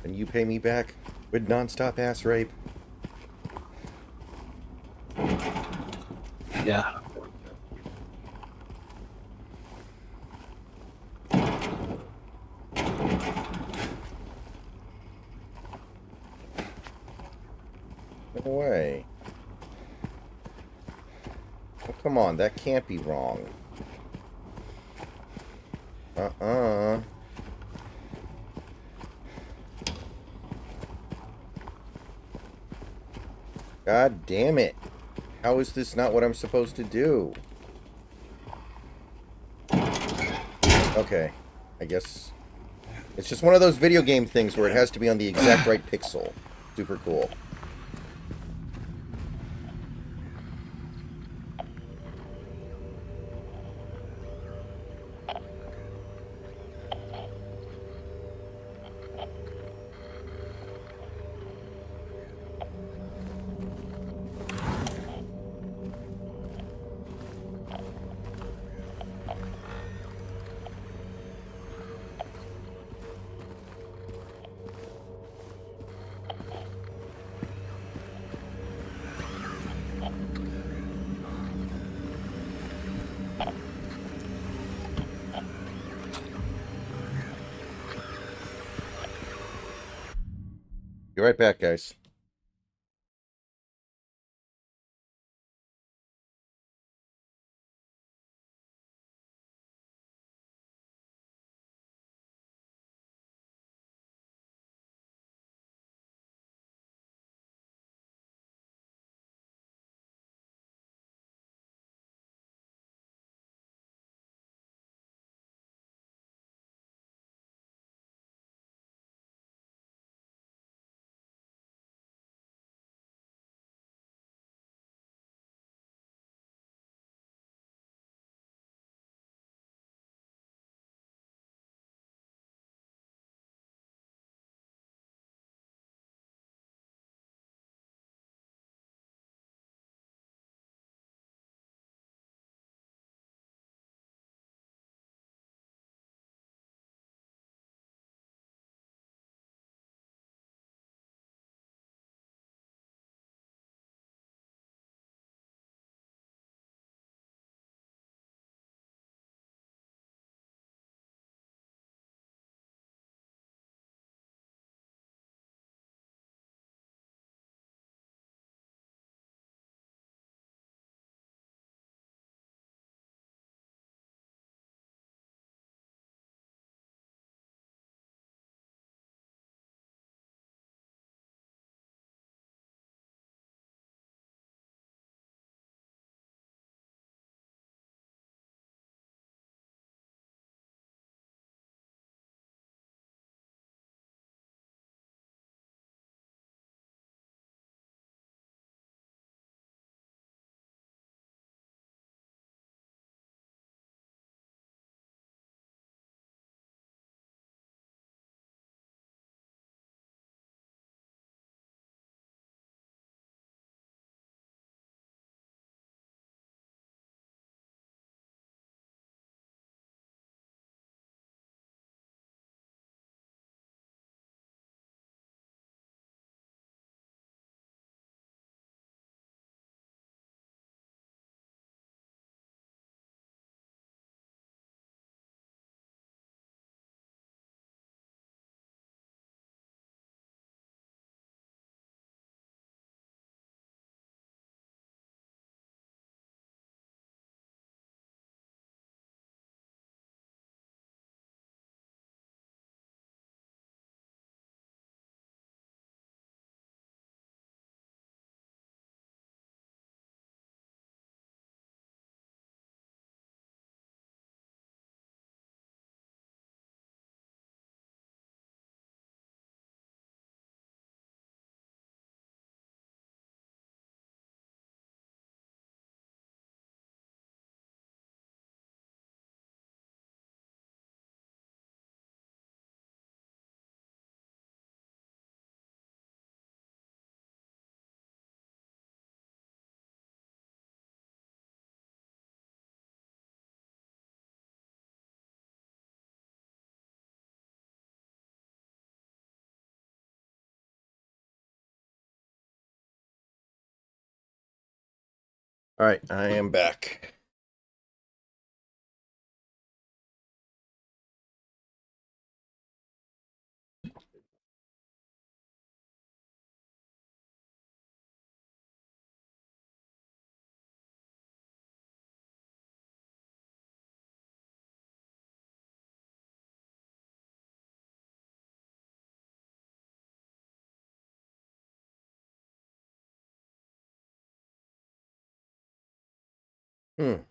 And you pay me back with non-stop ass rape? Yeah. No way. Oh, come on, that can't be wrong. Uh-uh. God damn it. How is this not what I'm supposed to do? Okay. I guess it's just one of those video game things where it has to be on the exact right pixel. Super cool. Be right back, guys. All right, I am back. Hmm.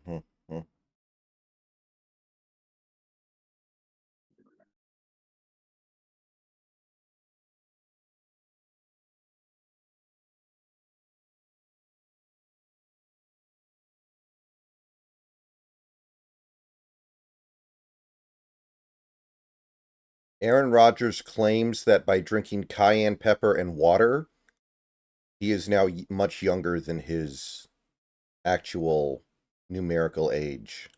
Mm-hmm. Aaron Rodgers claims that by drinking cayenne pepper and water, he is now much younger than his actual numerical age.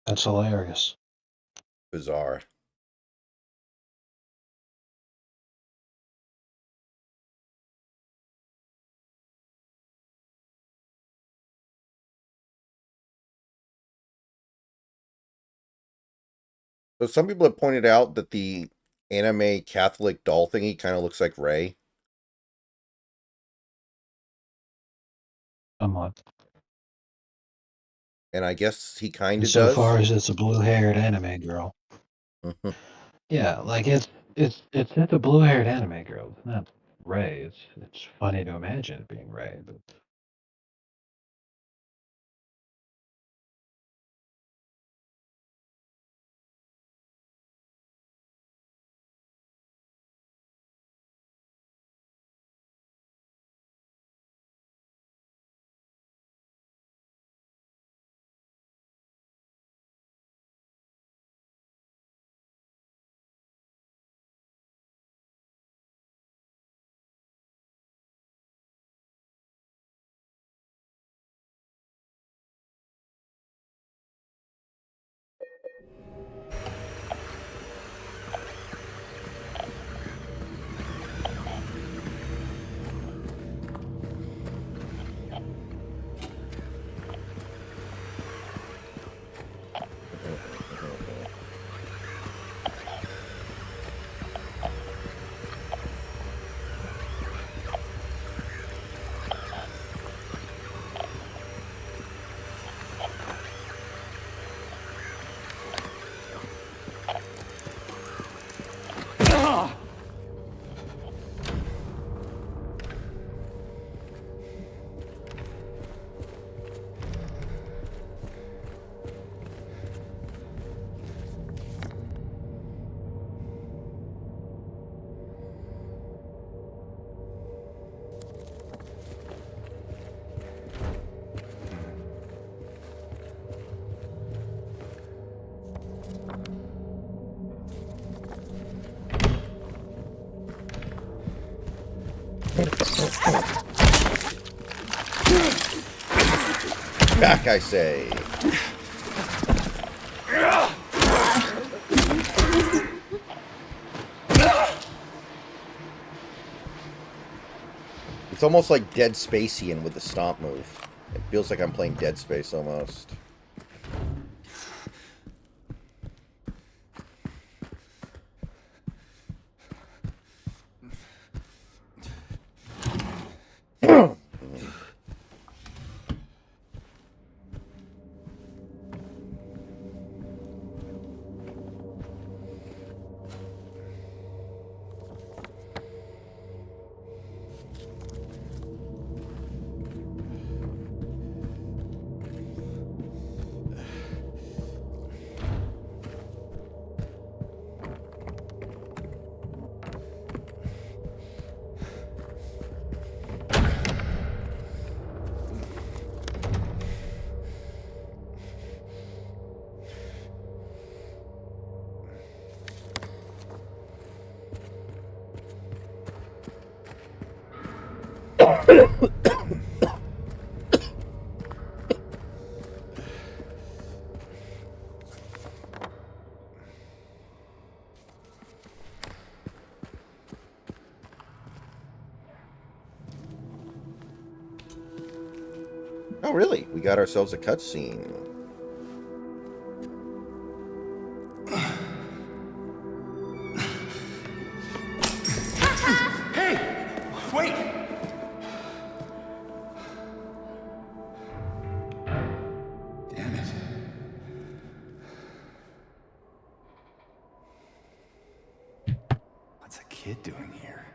That's hilarious. Bizarre. So some people have pointed out that the anime Catholic doll thingy kind of looks like Rey. Somewhat. And I guess he kind of Insofar does. as it's a blue-haired anime girl. Mm-hmm. Yeah, like it's a blue-haired anime girl. It's not Ray. It's funny to imagine it being Ray, but Back, I say. It's almost like Dead Spacian with the stomp move. It feels like I'm playing Dead Space almost. Oh, really? We got ourselves a cutscene. Hey! Wait! Damn it. What's a kid doing here?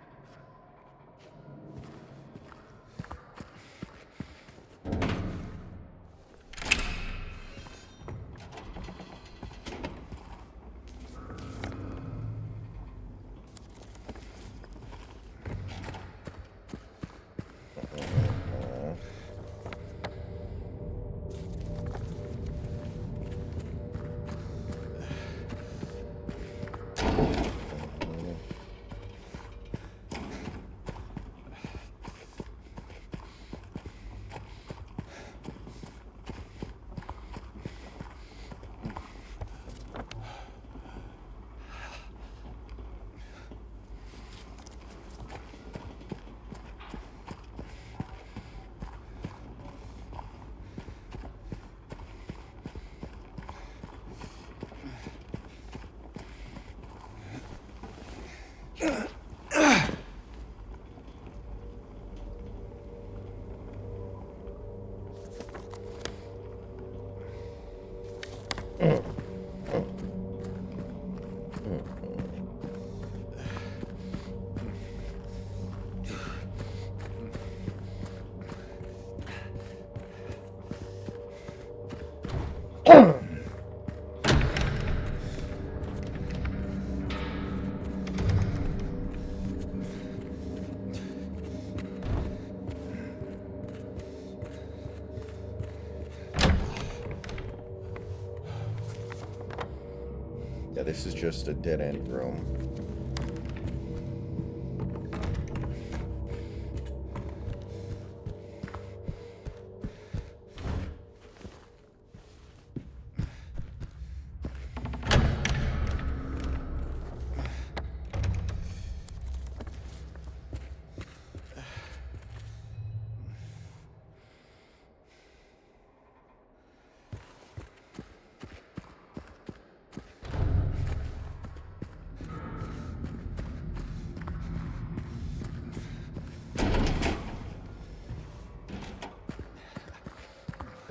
Yeah, this is just a dead-end room.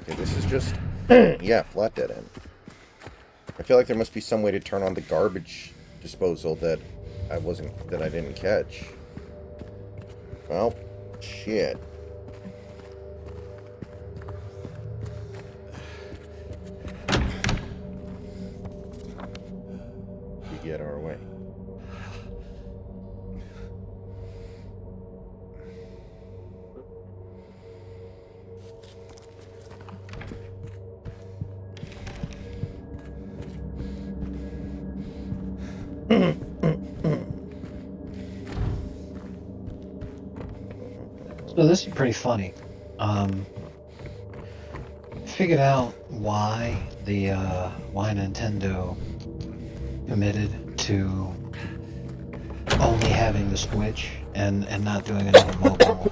Okay, this is just... yeah, flat dead end. I feel like there must be some way to turn on the garbage disposal that I didn't catch. Well, shit. We get our way. So this is pretty funny. Figured out why why Nintendo committed to only having the Switch and not doing another mobile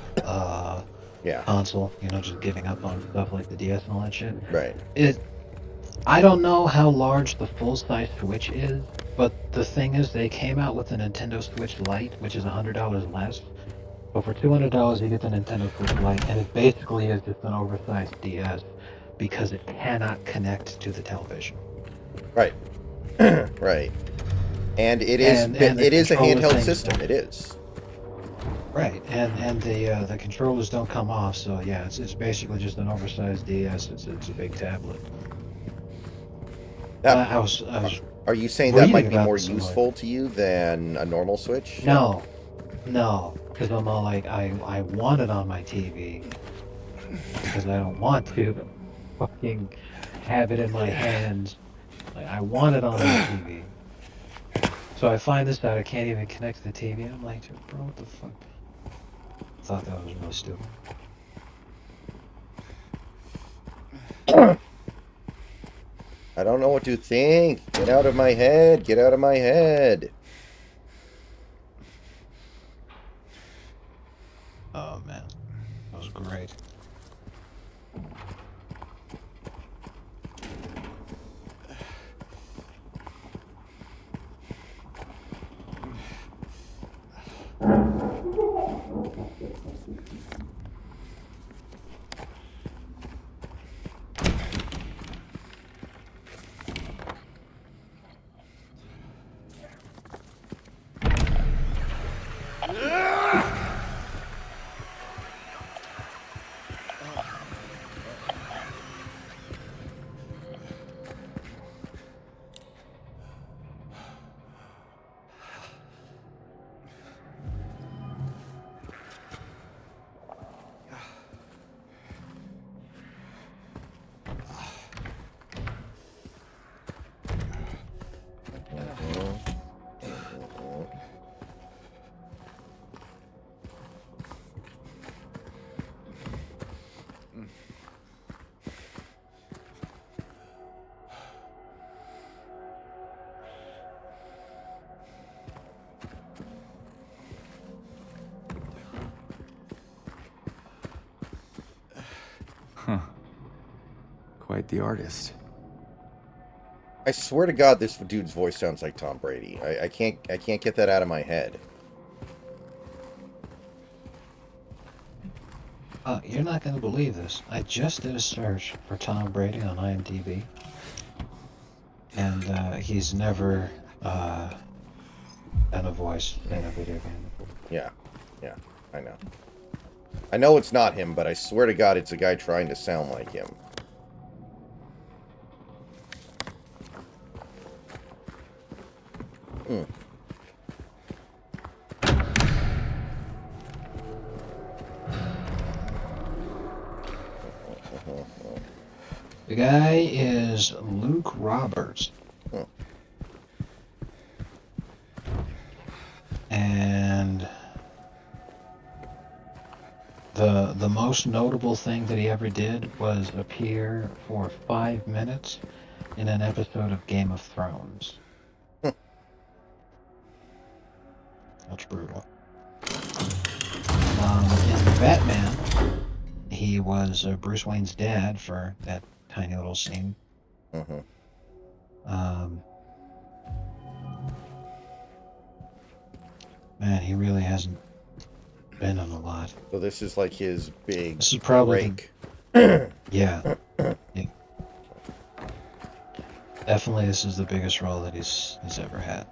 Yeah, console. You know, just giving up on stuff like the DS and all that shit. right. I don't know how large the full-size Switch is, but the thing is, they came out with the Nintendo Switch Lite, which is $100 less. But for $200, you get the Nintendo Switch Lite, and it basically is just an oversized DS because it cannot connect to the television. Right. Right. And it is And the it is a controller handheld things system. don't- It is. Right, and the controllers don't come off, so yeah, it's basically just an oversized DS. It's a big tablet. That, I was are you saying that might reading be about more this somewhere. useful to you than a normal Switch? No, because I'm all like, I want it on my TV because I don't want to fucking have it in my hands. Like, I want it on my TV. So I find this out, I can't even connect to the TV. I'm like, bro, what the fuck? thought that was really stupid. I don't know what to think. Get out of my head. Get out of my head. Oh man, that was great. Huh. Quite the artist. I swear to God, this dude's voice sounds like Tom Brady. I can't get that out of my head. You're not going to believe this. I just did a search for Tom Brady on IMDb, and he's never done a voice in a video game before. Yeah, I know. I know it's not him, but I swear to God, it's a guy trying to sound like him. Hmm. The guy is Luke Roberts. Huh. And the most notable thing that he ever did was appear for 5 minutes in an episode of Game of Thrones. That's brutal. In Batman, he was Bruce Wayne's dad for that tiny little scene. Man, he really hasn't been in a lot. So this is like his big This is probably break. Yeah. Definitely, this is the biggest role that he's ever had.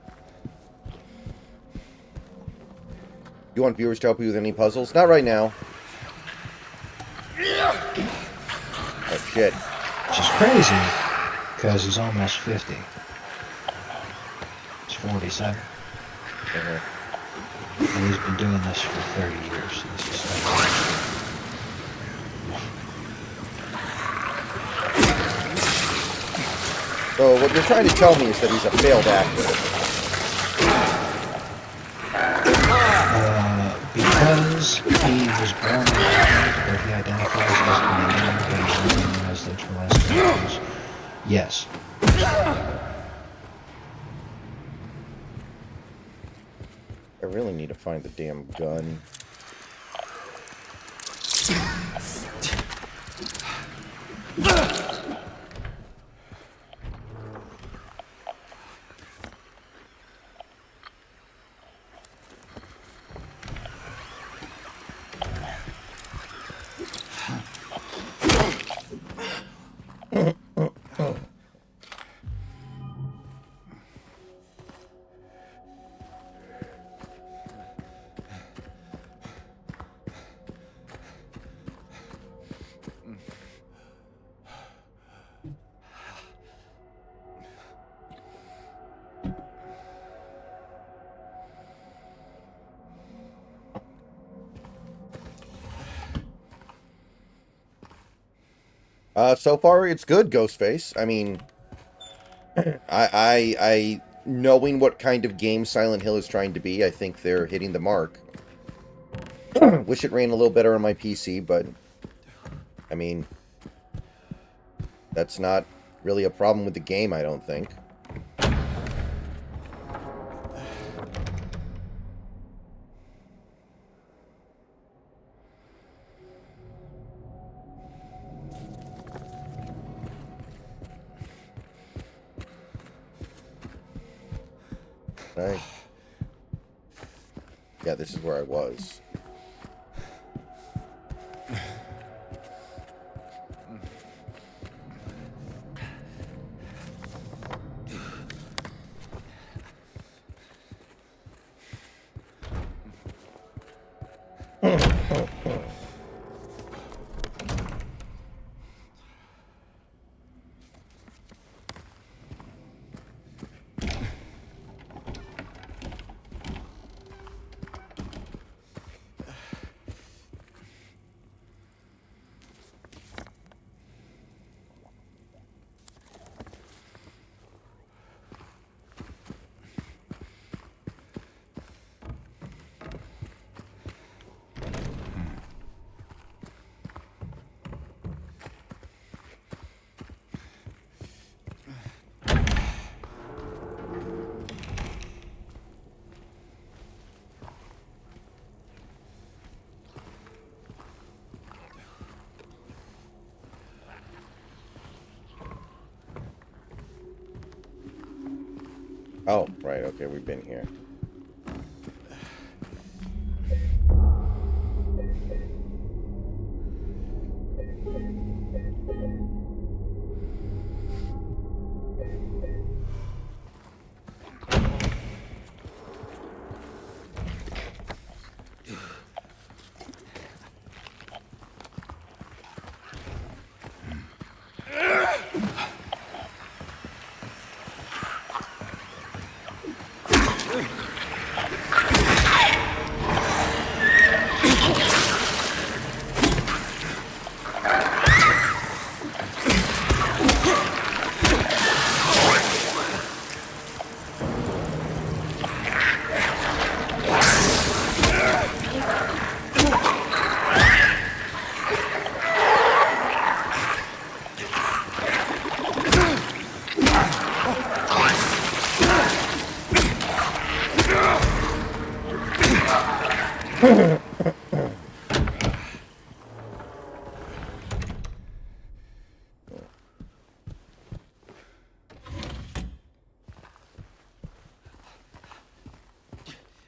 You want viewers to help you with any puzzles? Not right now. Oh shit. Which is crazy, because he's almost 50. He's 47. And he's been doing this for 30 years. This is So what you're trying to tell me is that he's a failed actor. because he was born in a world where he identifies as Canadian, but he's recognized as Canadian. Yes. I really need to find the damn gun. So far it's good, Ghostface. I mean, I knowing what kind of game Silent Hill is trying to be, I think they're hitting the mark. Wish it ran a little better on my PC, but I mean, that's not really a problem with the game, I don't think. Right. Yeah, this is where I was. Oh, right, okay, we've been here.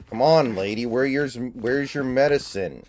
Come on, lady, where's your medicine?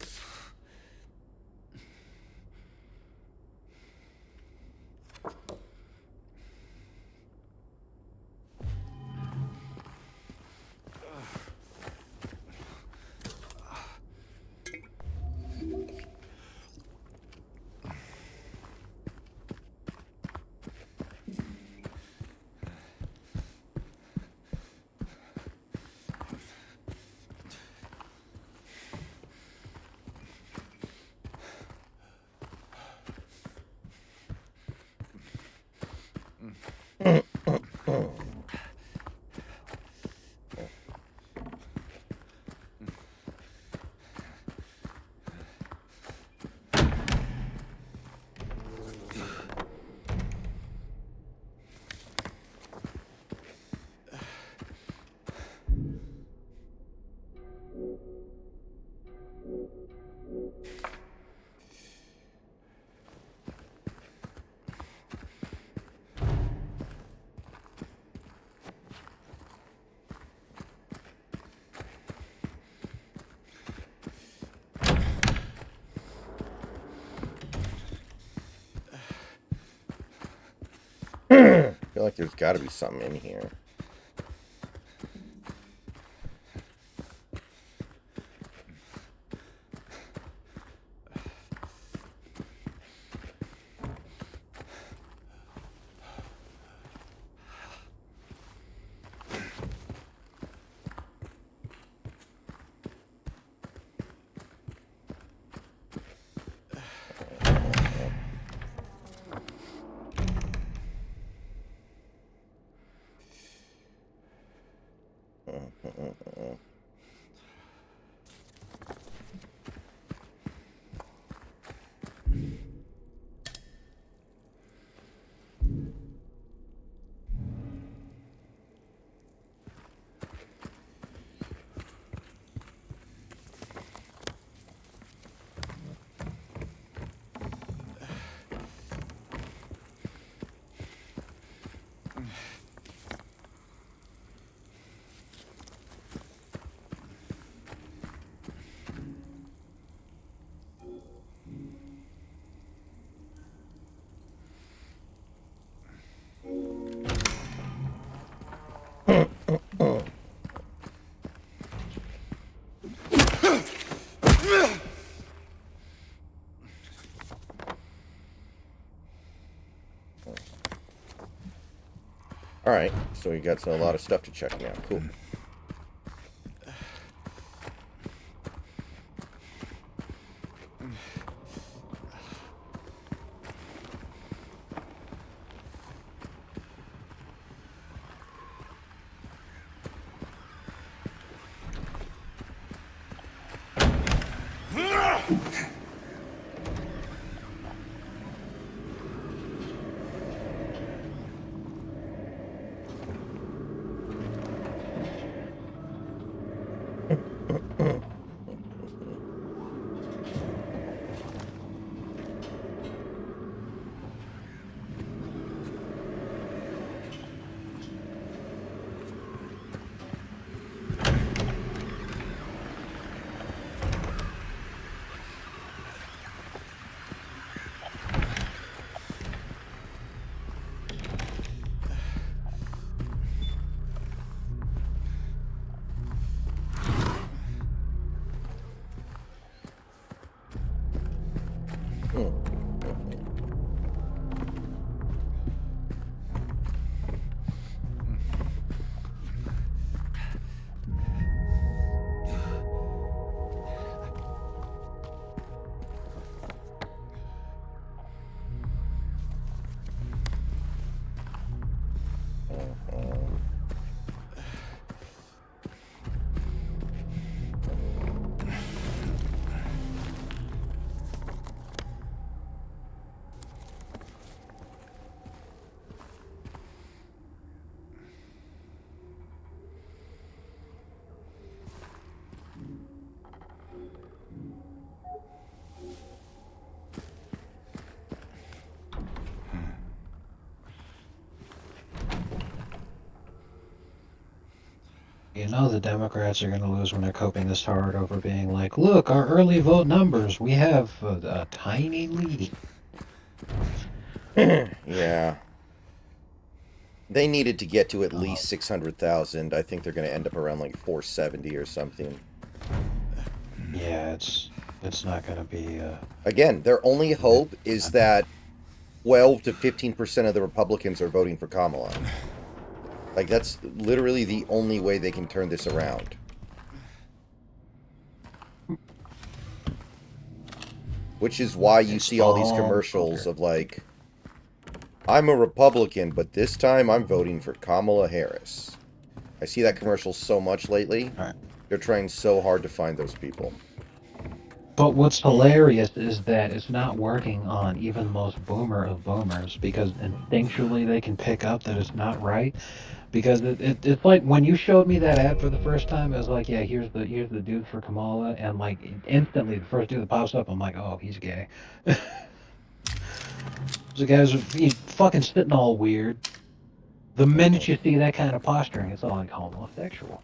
I feel like there's got to be something in here. Alright, so we got a lot of stuff to check now. Cool. You know the Democrats are going to lose when they're coping this hard over being like, look, our early vote numbers, we have a tiny lead. Yeah. They needed to get to at least 600,000. I think they're going to end up around like 470 or something. Yeah, it's not going to be... Again, their only hope is that 12 to 15% of the Republicans are voting for Kamala. Like, that's literally the only way they can turn this around. Which is why you see all these commercials of like, I'm a Republican, but this time I'm voting for Kamala Harris. I see that commercial so much lately. Right. They're trying so hard to find those people. But what's hilarious is that it's not working on even the most boomer of boomers, because instinctually they can pick up that it's not right. Because it's like when you showed me that ad for the first time, it was like, yeah, here's the dude for Kamala, and like instantly the first dude that pops up, I'm like, oh, he's gay. The guys are fucking sitting all weird. The minute you see that kind of posturing, it's all like homosexual.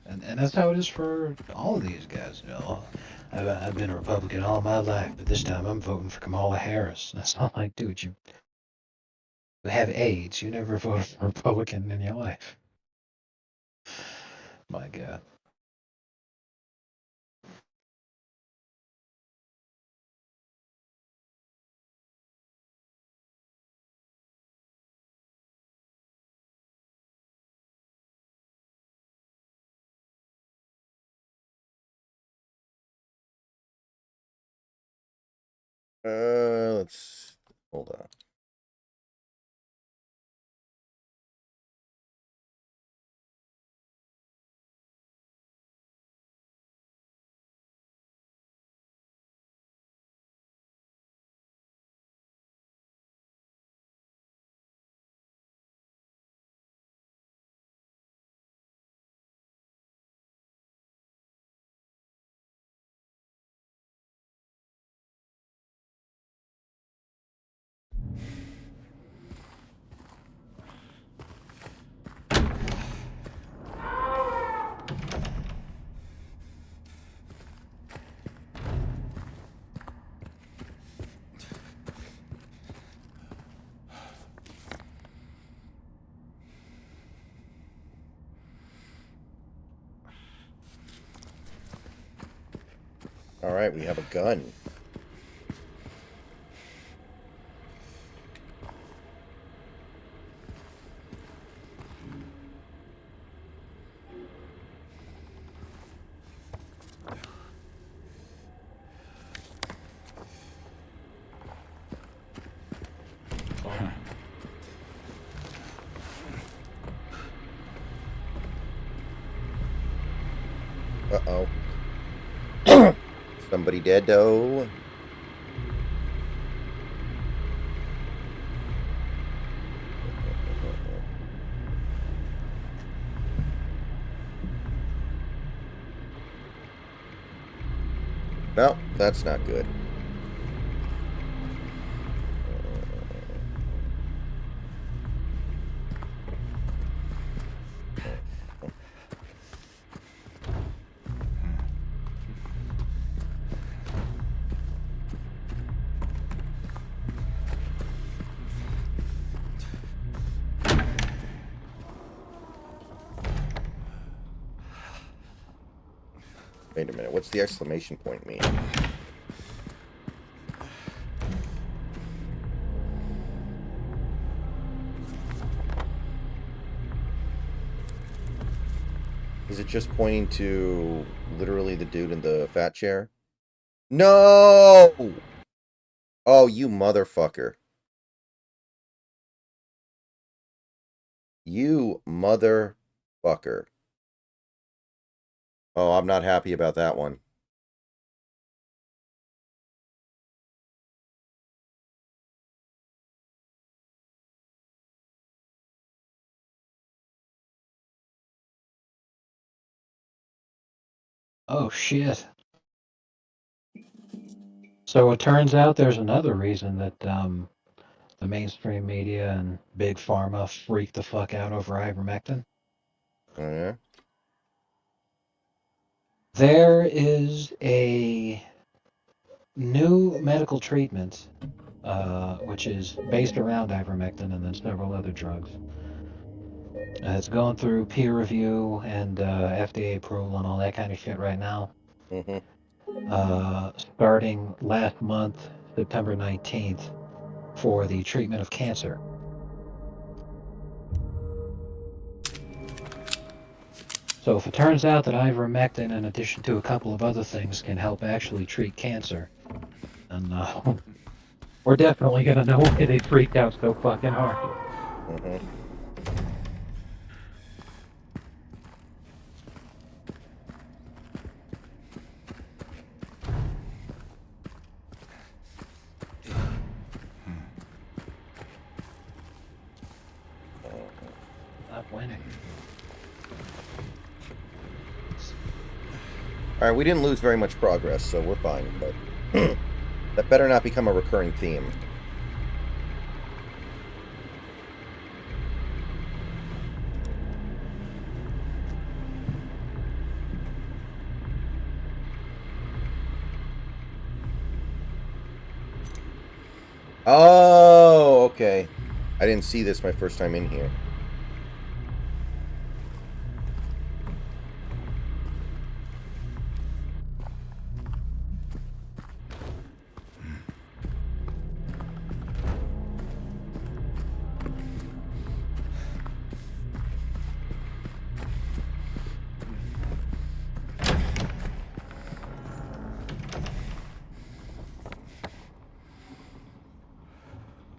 And that's how it is for all of these guys. You know, I've been a Republican all my life, but this time I'm voting for Kamala Harris. That's not like, dude, you have AIDS. You never voted for a Republican in your life. My God. Let's hold on. Alright, we have a gun. Uh-oh. Somebody dead, though. No, that's not good. Wait a minute, what's the exclamation point mean? Is it just pointing to literally the dude in the fat chair? No! Oh, you motherfucker. You motherfucker. Oh, I'm not happy about that one. Oh shit. So it turns out there's another reason that the mainstream media and big pharma freaked the fuck out over ivermectin. Oh, yeah? There is a new medical treatment, which is based around ivermectin and then several other drugs. It's going through peer review and FDA approval and all that kind of shit right now. Mm-hmm. Starting last month, September 19th, for the treatment of cancer. So if it turns out that ivermectin, in addition to a couple of other things, can help actually treat cancer, then we're definitely gonna know why they freaked out so fucking hard. Mm-hmm. Not winning. Alright, we didn't lose very much progress, so we're fine, but that better not become a recurring theme. Oh, okay. I didn't see this my first time in here.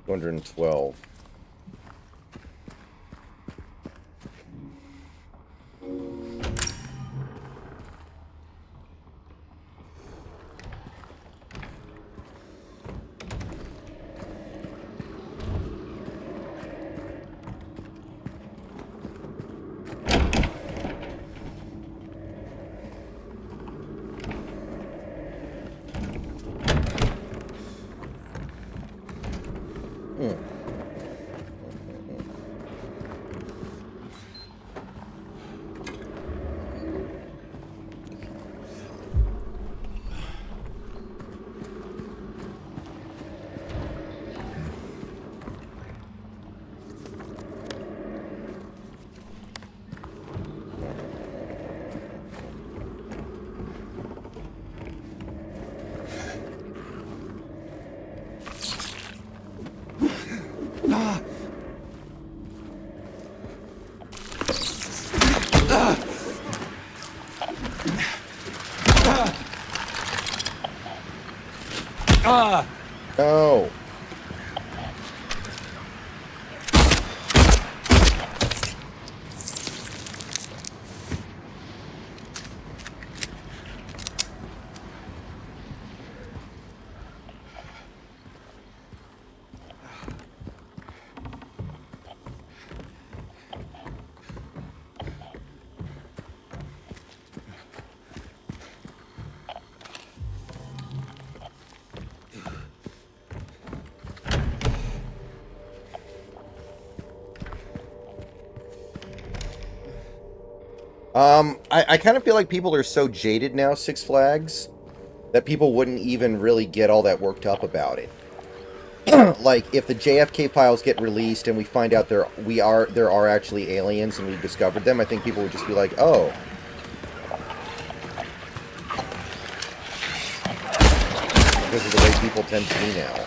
$212. No. I kind of feel like people are so jaded now, Six Flags, that people wouldn't even really get all that worked up about it. Like, if the JFK files get released and we find out there are actually aliens and we've discovered them, I think people would just be like, oh. This is the way people tend to be now.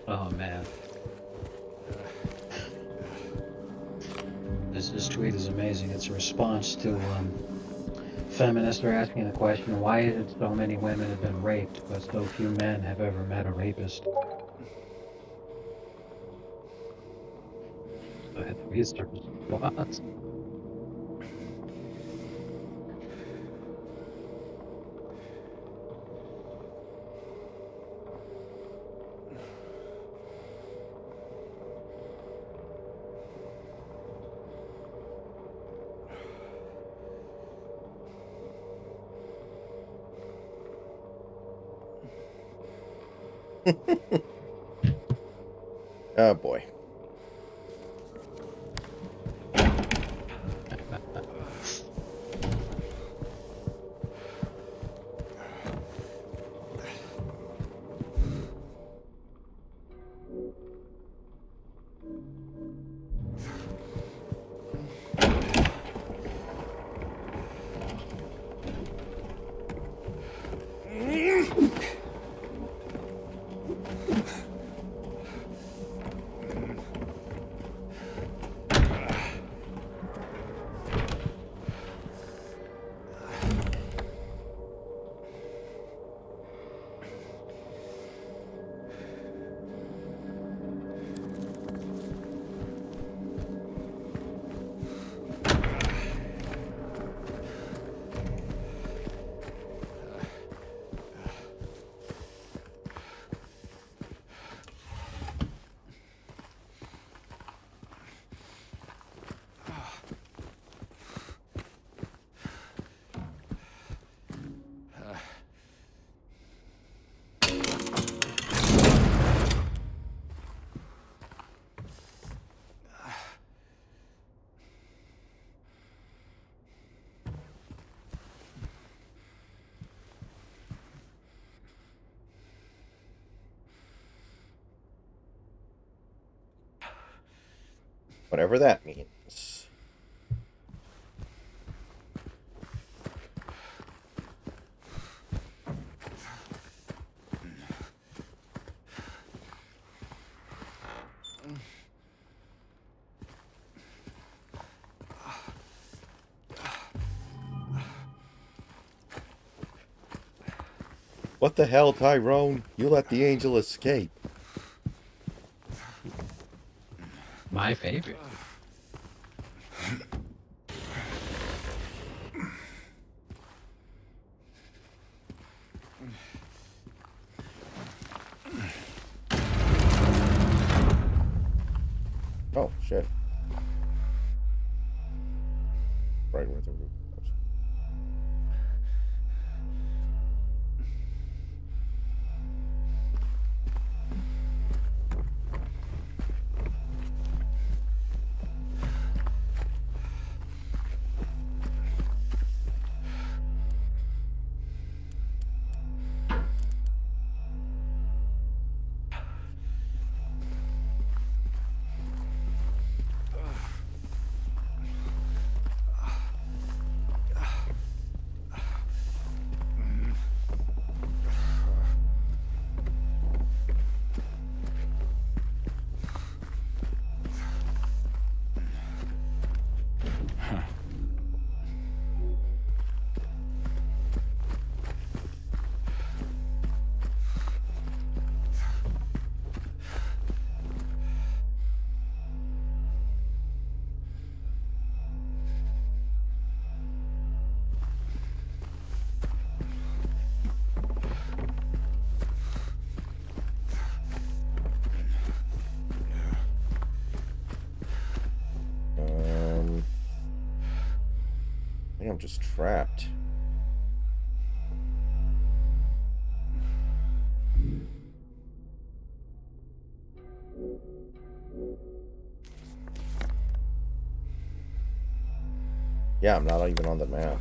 Oh man. This tweet is amazing. It's a response to feminists are asking the question, why is it so many women have been raped, but so few men have ever met a rapist? So it's a response. Oh boy. Whatever that means. What the hell, Tyrone? You let the angel escape. My favorite. Oh, shit. Right where the roof goes. I think I'm just trapped. Yeah, I'm not even on the map.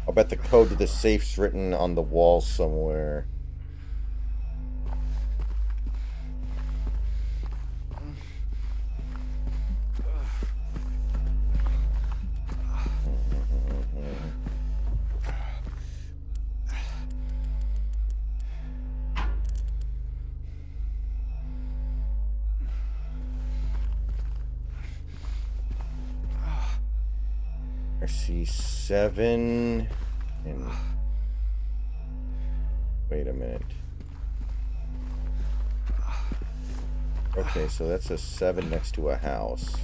I'll bet the code to the safe's written on the wall somewhere. I see 7 and... Wait a minute. Okay, so that's a 7 next to a house.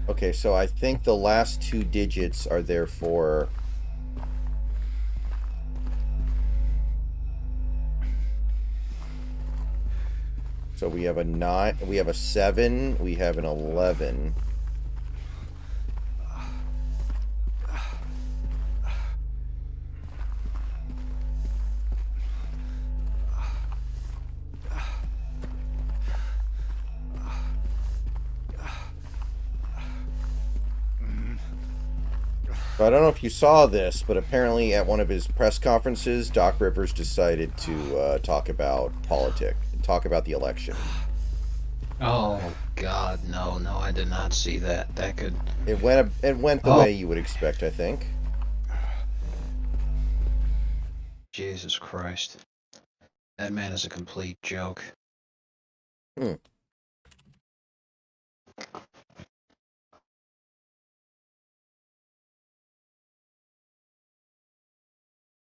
Okay, so I think the last 2 digits are there for... So we have a 9, we have a 7, we have an 11. So I don't know if you saw this, but apparently at one of his press conferences, Doc Rivers decided to talk about politics, talk about the election. Oh God, no, I did not see that. That could. It went the way you would expect, I think. Jesus Christ, that man is a complete joke. Hmm.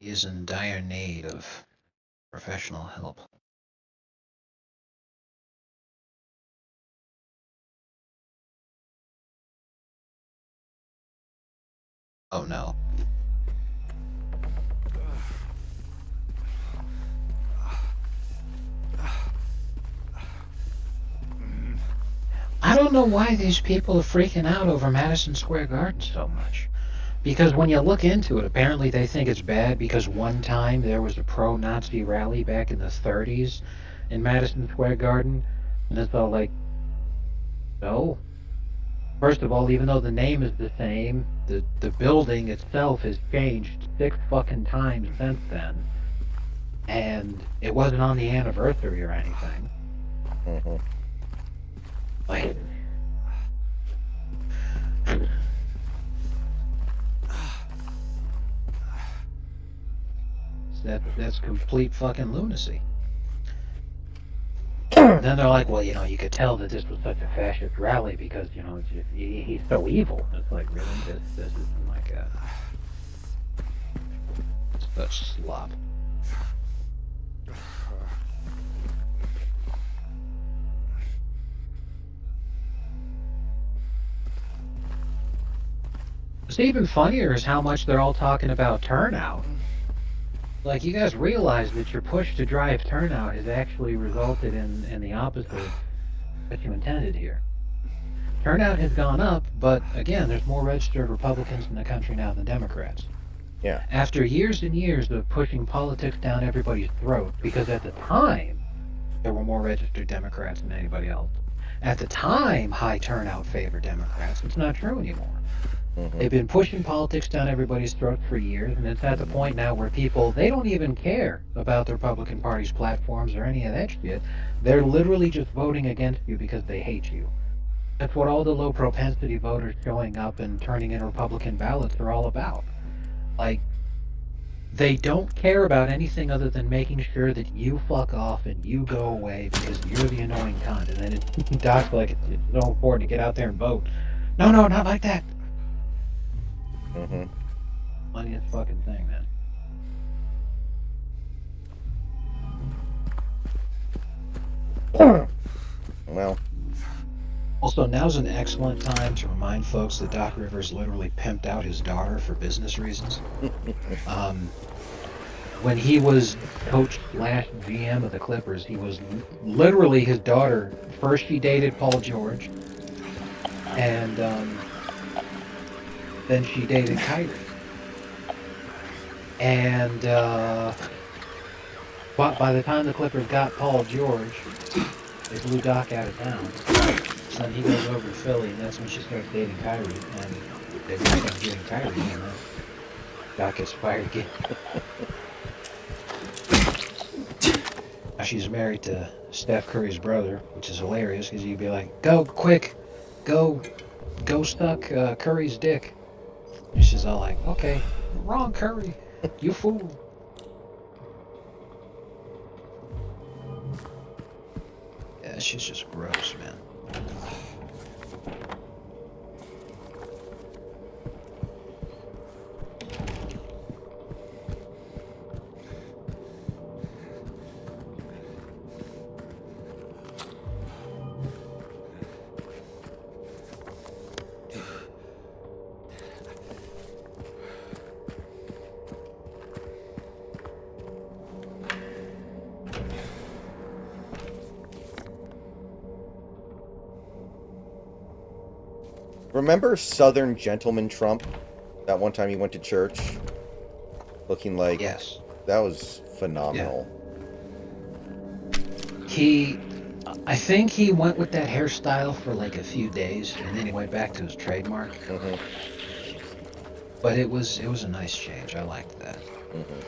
He is in dire need of professional help. Oh no. I don't know why these people are freaking out over Madison Square Garden so much. Because when you look into it, apparently they think it's bad because one time there was a pro-Nazi rally back in the 30s in Madison Square Garden. And it's all like, no. First of all, even though the name is the same, the building itself has changed 6 fucking times since then. And it wasn't on the anniversary or anything. Mm-hmm. Like, that's complete fucking lunacy. Then they're like, well, you could tell that this was such a fascist rally because, it's just, he's so evil. It's like, really? This isn't like a... Such slop. What's even funnier is how much they're all talking about turnout. Like, you guys realize that your push to drive turnout has actually resulted in the opposite that you intended here. Turnout has gone up, but again, there's more registered Republicans in the country now than Democrats. Yeah. After years and years of pushing politics down everybody's throat, because at the time, there were more registered Democrats than anybody else. At the time, high turnout favored Democrats. It's not true anymore. Mm-hmm. They've been pushing politics down everybody's throat for years, and it's at the point now where people, they don't even care about the Republican Party's platforms or any of that shit. They're literally just voting against you because they hate you. That's what all the low propensity voters showing up and turning in Republican ballots are all about. Like, they don't care about anything other than making sure that you fuck off and you go away because you're the annoying cunt. And then Doc's like, it's so important to get out there and vote. No, not like that. Mm-hmm. Funniest fucking thing, man. Well. Also, now's an excellent time to remind folks that Doc Rivers literally pimped out his daughter for business reasons. When he was coach / GM of the Clippers, he was literally his daughter. First, she dated Paul George, and then she dated Kyrie. And by the time the Clippers got Paul George, they blew Doc out of town. So then he goes over to Philly, and that's when she starts dating Kyrie, and they start getting Kyrie, and then Doc gets fired again. Now she's married to Steph Curry's brother, which is hilarious, because you'd be like, go, quick, go suck Curry's dick. And she's all like, okay, wrong Curry, you fool. Yeah, she's just gross, man. Remember Southern Gentleman Trump? That one time he went to church? Looking like... Yes. That was phenomenal. Yeah. I think he went with that hairstyle for like a few days, and then he went back to his trademark. Mm-hmm. But it was a nice change. I liked that. Mm-hmm.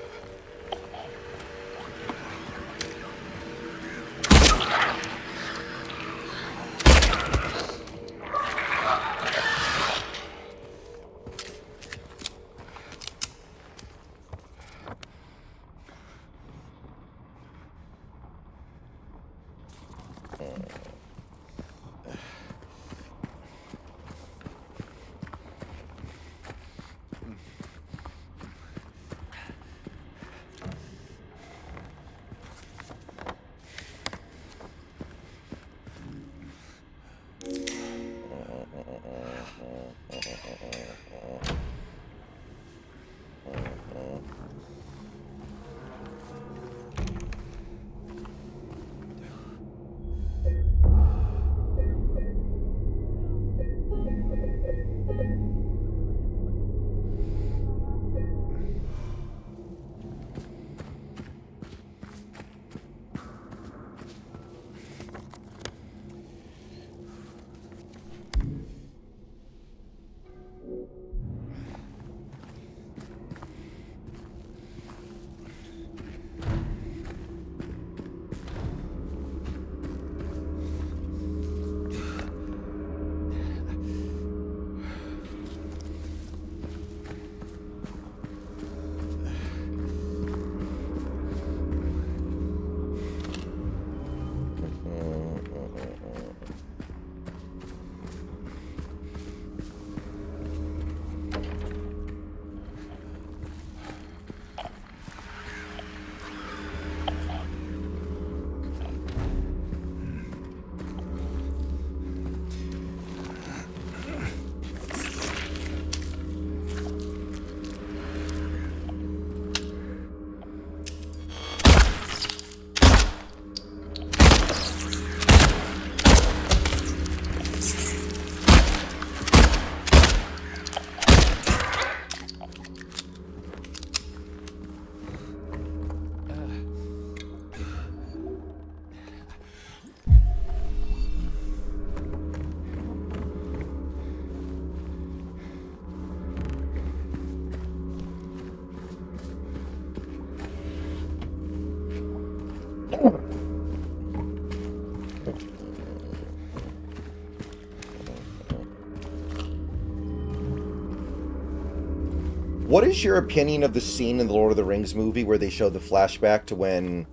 What is your opinion of the scene in the Lord of the Rings movie where they show the flashback to when,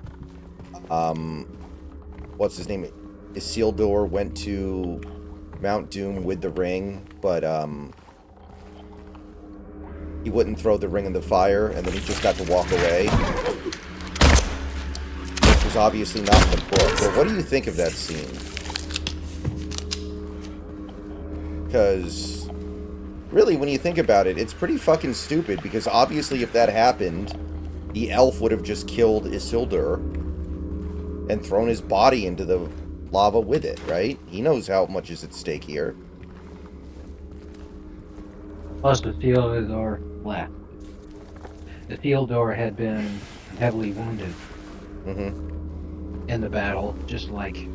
what's his name? Isildur went to Mount Doom with the ring, but, he wouldn't throw the ring in the fire, and then he just got to walk away. Which was obviously not in the book. But what do you think of that scene? Because, really, when you think about it, it's pretty fucking stupid, because obviously if that happened, the elf would have just killed Isildur and thrown his body into the lava with it, right? He knows how much is at stake here. Plus, the Theodore left. The Theodore had been heavily wounded in the battle, just like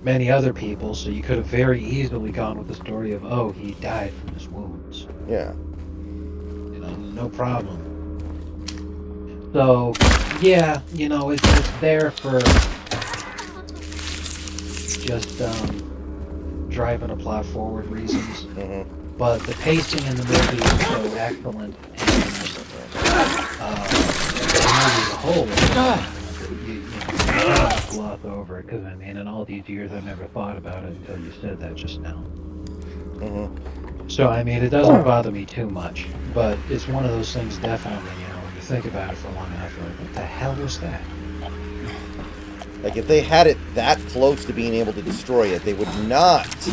many other people, so you could have very easily gone with the story of, oh, he died from his wounds. Yeah. You know, no problem. So, yeah, you know, it's there for just driving a plot forward reasons. But the pacing in the movie is so excellent, and the movie as a whole, you can't gloss over it, because I mean, in all these years, I've never thought about it until you said that just now. So, I mean, it doesn't bother me too much, but it's one of those things definitely, you know, when you think about it for long enough, you're like, what the hell was that? Like, if they had it that close to being able to destroy it, they would not be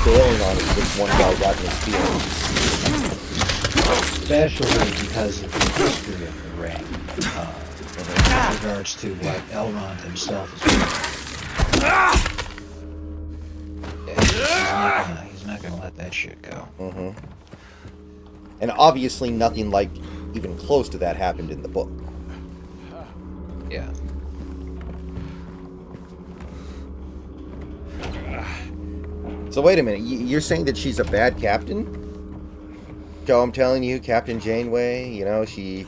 bailing on it because one guy got in his feelings. Especially because of the history of the ring, in regards to what Elrond himself is doing. He's not gonna let that shit go. And obviously nothing like even close to that happened in the book. Yeah. So wait a minute, you're saying that she's a bad captain? Joe, I'm telling you, Captain Janeway, you know, she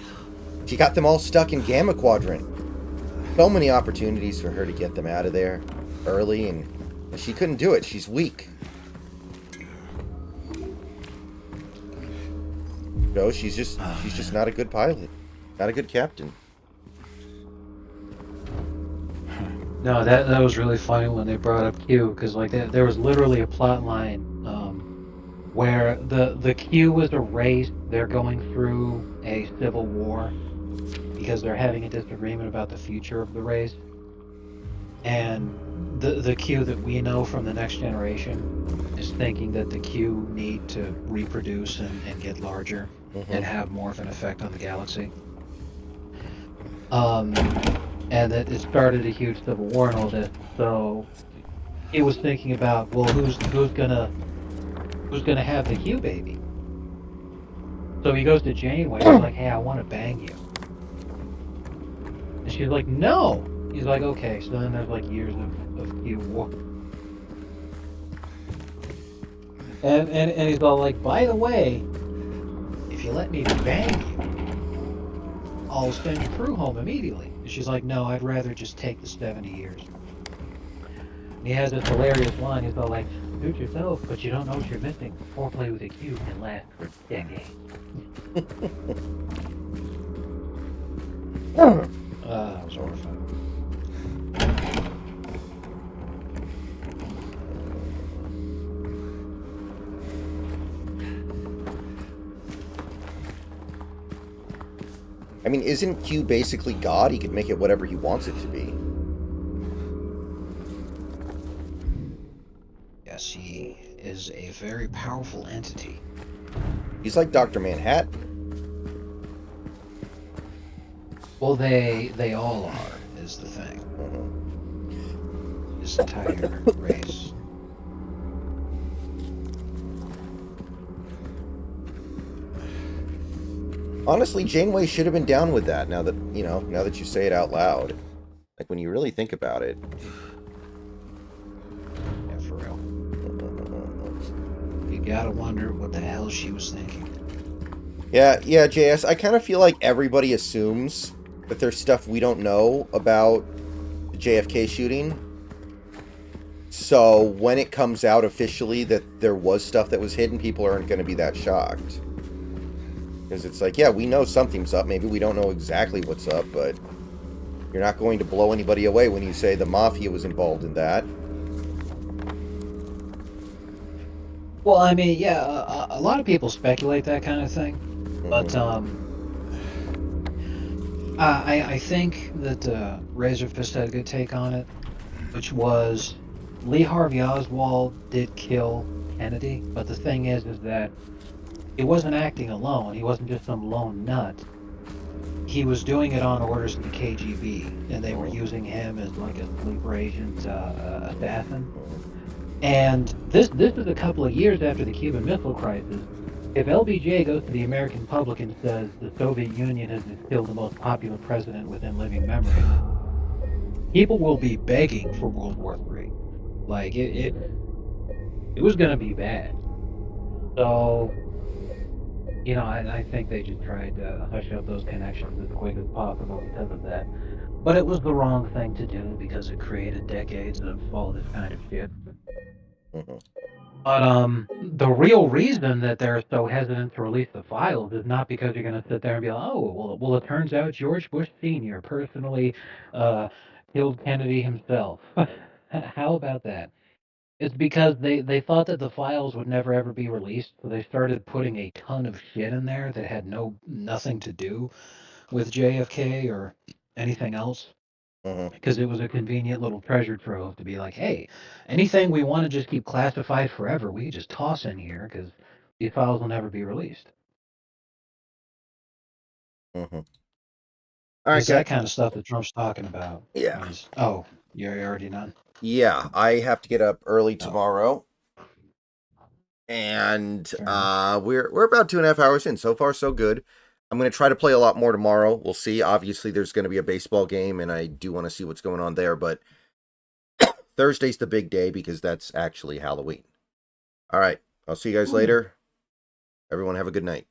got them all stuck in Gamma Quadrant. So many opportunities for her to get them out of there early, and she couldn't do it. She's weak. Joe, she's just not a good pilot. Not a good captain. No, that was really funny when they brought up Q, because like there was literally a plot line where the Q was erased. They're going through a civil war because they're having a disagreement about the future of the race, and the Q that we know from the next generation is thinking that the Q need to reproduce and get larger and have more of an effect on the galaxy. And that it started a huge civil war and all this. So he was thinking about, well, who's gonna have the Q baby? So he goes to Janeway. He's like, hey, I want to bang you. And she's like, no. He's like, okay. So then there's like years of Q war. And he's all like, by the way, if you let me bang you, I'll send your crew home immediately. And she's like, no, I'd rather just take the 70 years. And he has this hilarious line. He's all like, suit yourself, but you don't know what you're missing. Foreplay with a Q can last for decades. That was horrifying. I mean, isn't Q basically God? He could make it whatever he wants it to be. Yes, he is a very powerful entity. He's like Dr. Manhattan. Well, they all are, is the thing. This entire race. Honestly, Janeway should have been down with that. Now that you say it out loud, like when you really think about it. Yeah, for real. You gotta wonder what the hell she was thinking. Yeah, JS. I kind of feel like everybody assumes that there's stuff we don't know about the JFK shooting. So when it comes out officially that there was stuff that was hidden, people aren't going to be that shocked. Because it's like, yeah, we know something's up. Maybe we don't know exactly what's up, but you're not going to blow anybody away when you say the mafia was involved in that. Well, I mean, yeah, a lot of people speculate that kind of thing, but Mhm. I think that Razorfist had a good take on it, which was Lee Harvey Oswald did kill Kennedy, but the thing is that he wasn't acting alone. He wasn't just some lone nut. He was doing it on orders of the KGB, and they were Mhm. using him as like a sleeper agent assassin. Mhm. And this is a couple of years after the Cuban Missile Crisis. If LBJ goes to the American public and says the Soviet Union has killed the most popular president within living memory, people will be begging for World War III. Like it was going to be bad. So I think they just tried to hush up those connections as quick as possible because of that. But it was the wrong thing to do because it created decades of all this kind of shit. Mhm. But the real reason that they're so hesitant to release the files is not because you're going to sit there and be like, oh, well, it turns out George Bush Sr. personally uh, killed Kennedy himself. How about that? It's because they thought that the files would never ever be released, so they started putting a ton of shit in there that had nothing to do with JFK or anything else Mhm. because it was a convenient little treasure trove to be like, hey, anything we want to just keep classified forever, we can just toss in here because these files will never be released. Mhm. All right, It's guys. that kind of stuff that Trump's talking about. Yeah. Oh, you're already done? Yeah, I have to get up early Oh, tomorrow, and fair enough. we're about 2.5 hours in. So far, so good. I'm gonna try to play a lot more tomorrow. We'll see. Obviously, there's gonna be a baseball game, and I do want to see what's going on there. But Thursday's the big day because that's actually Halloween. All right, I'll see you guys Oh, yeah. later. Everyone, have a good night.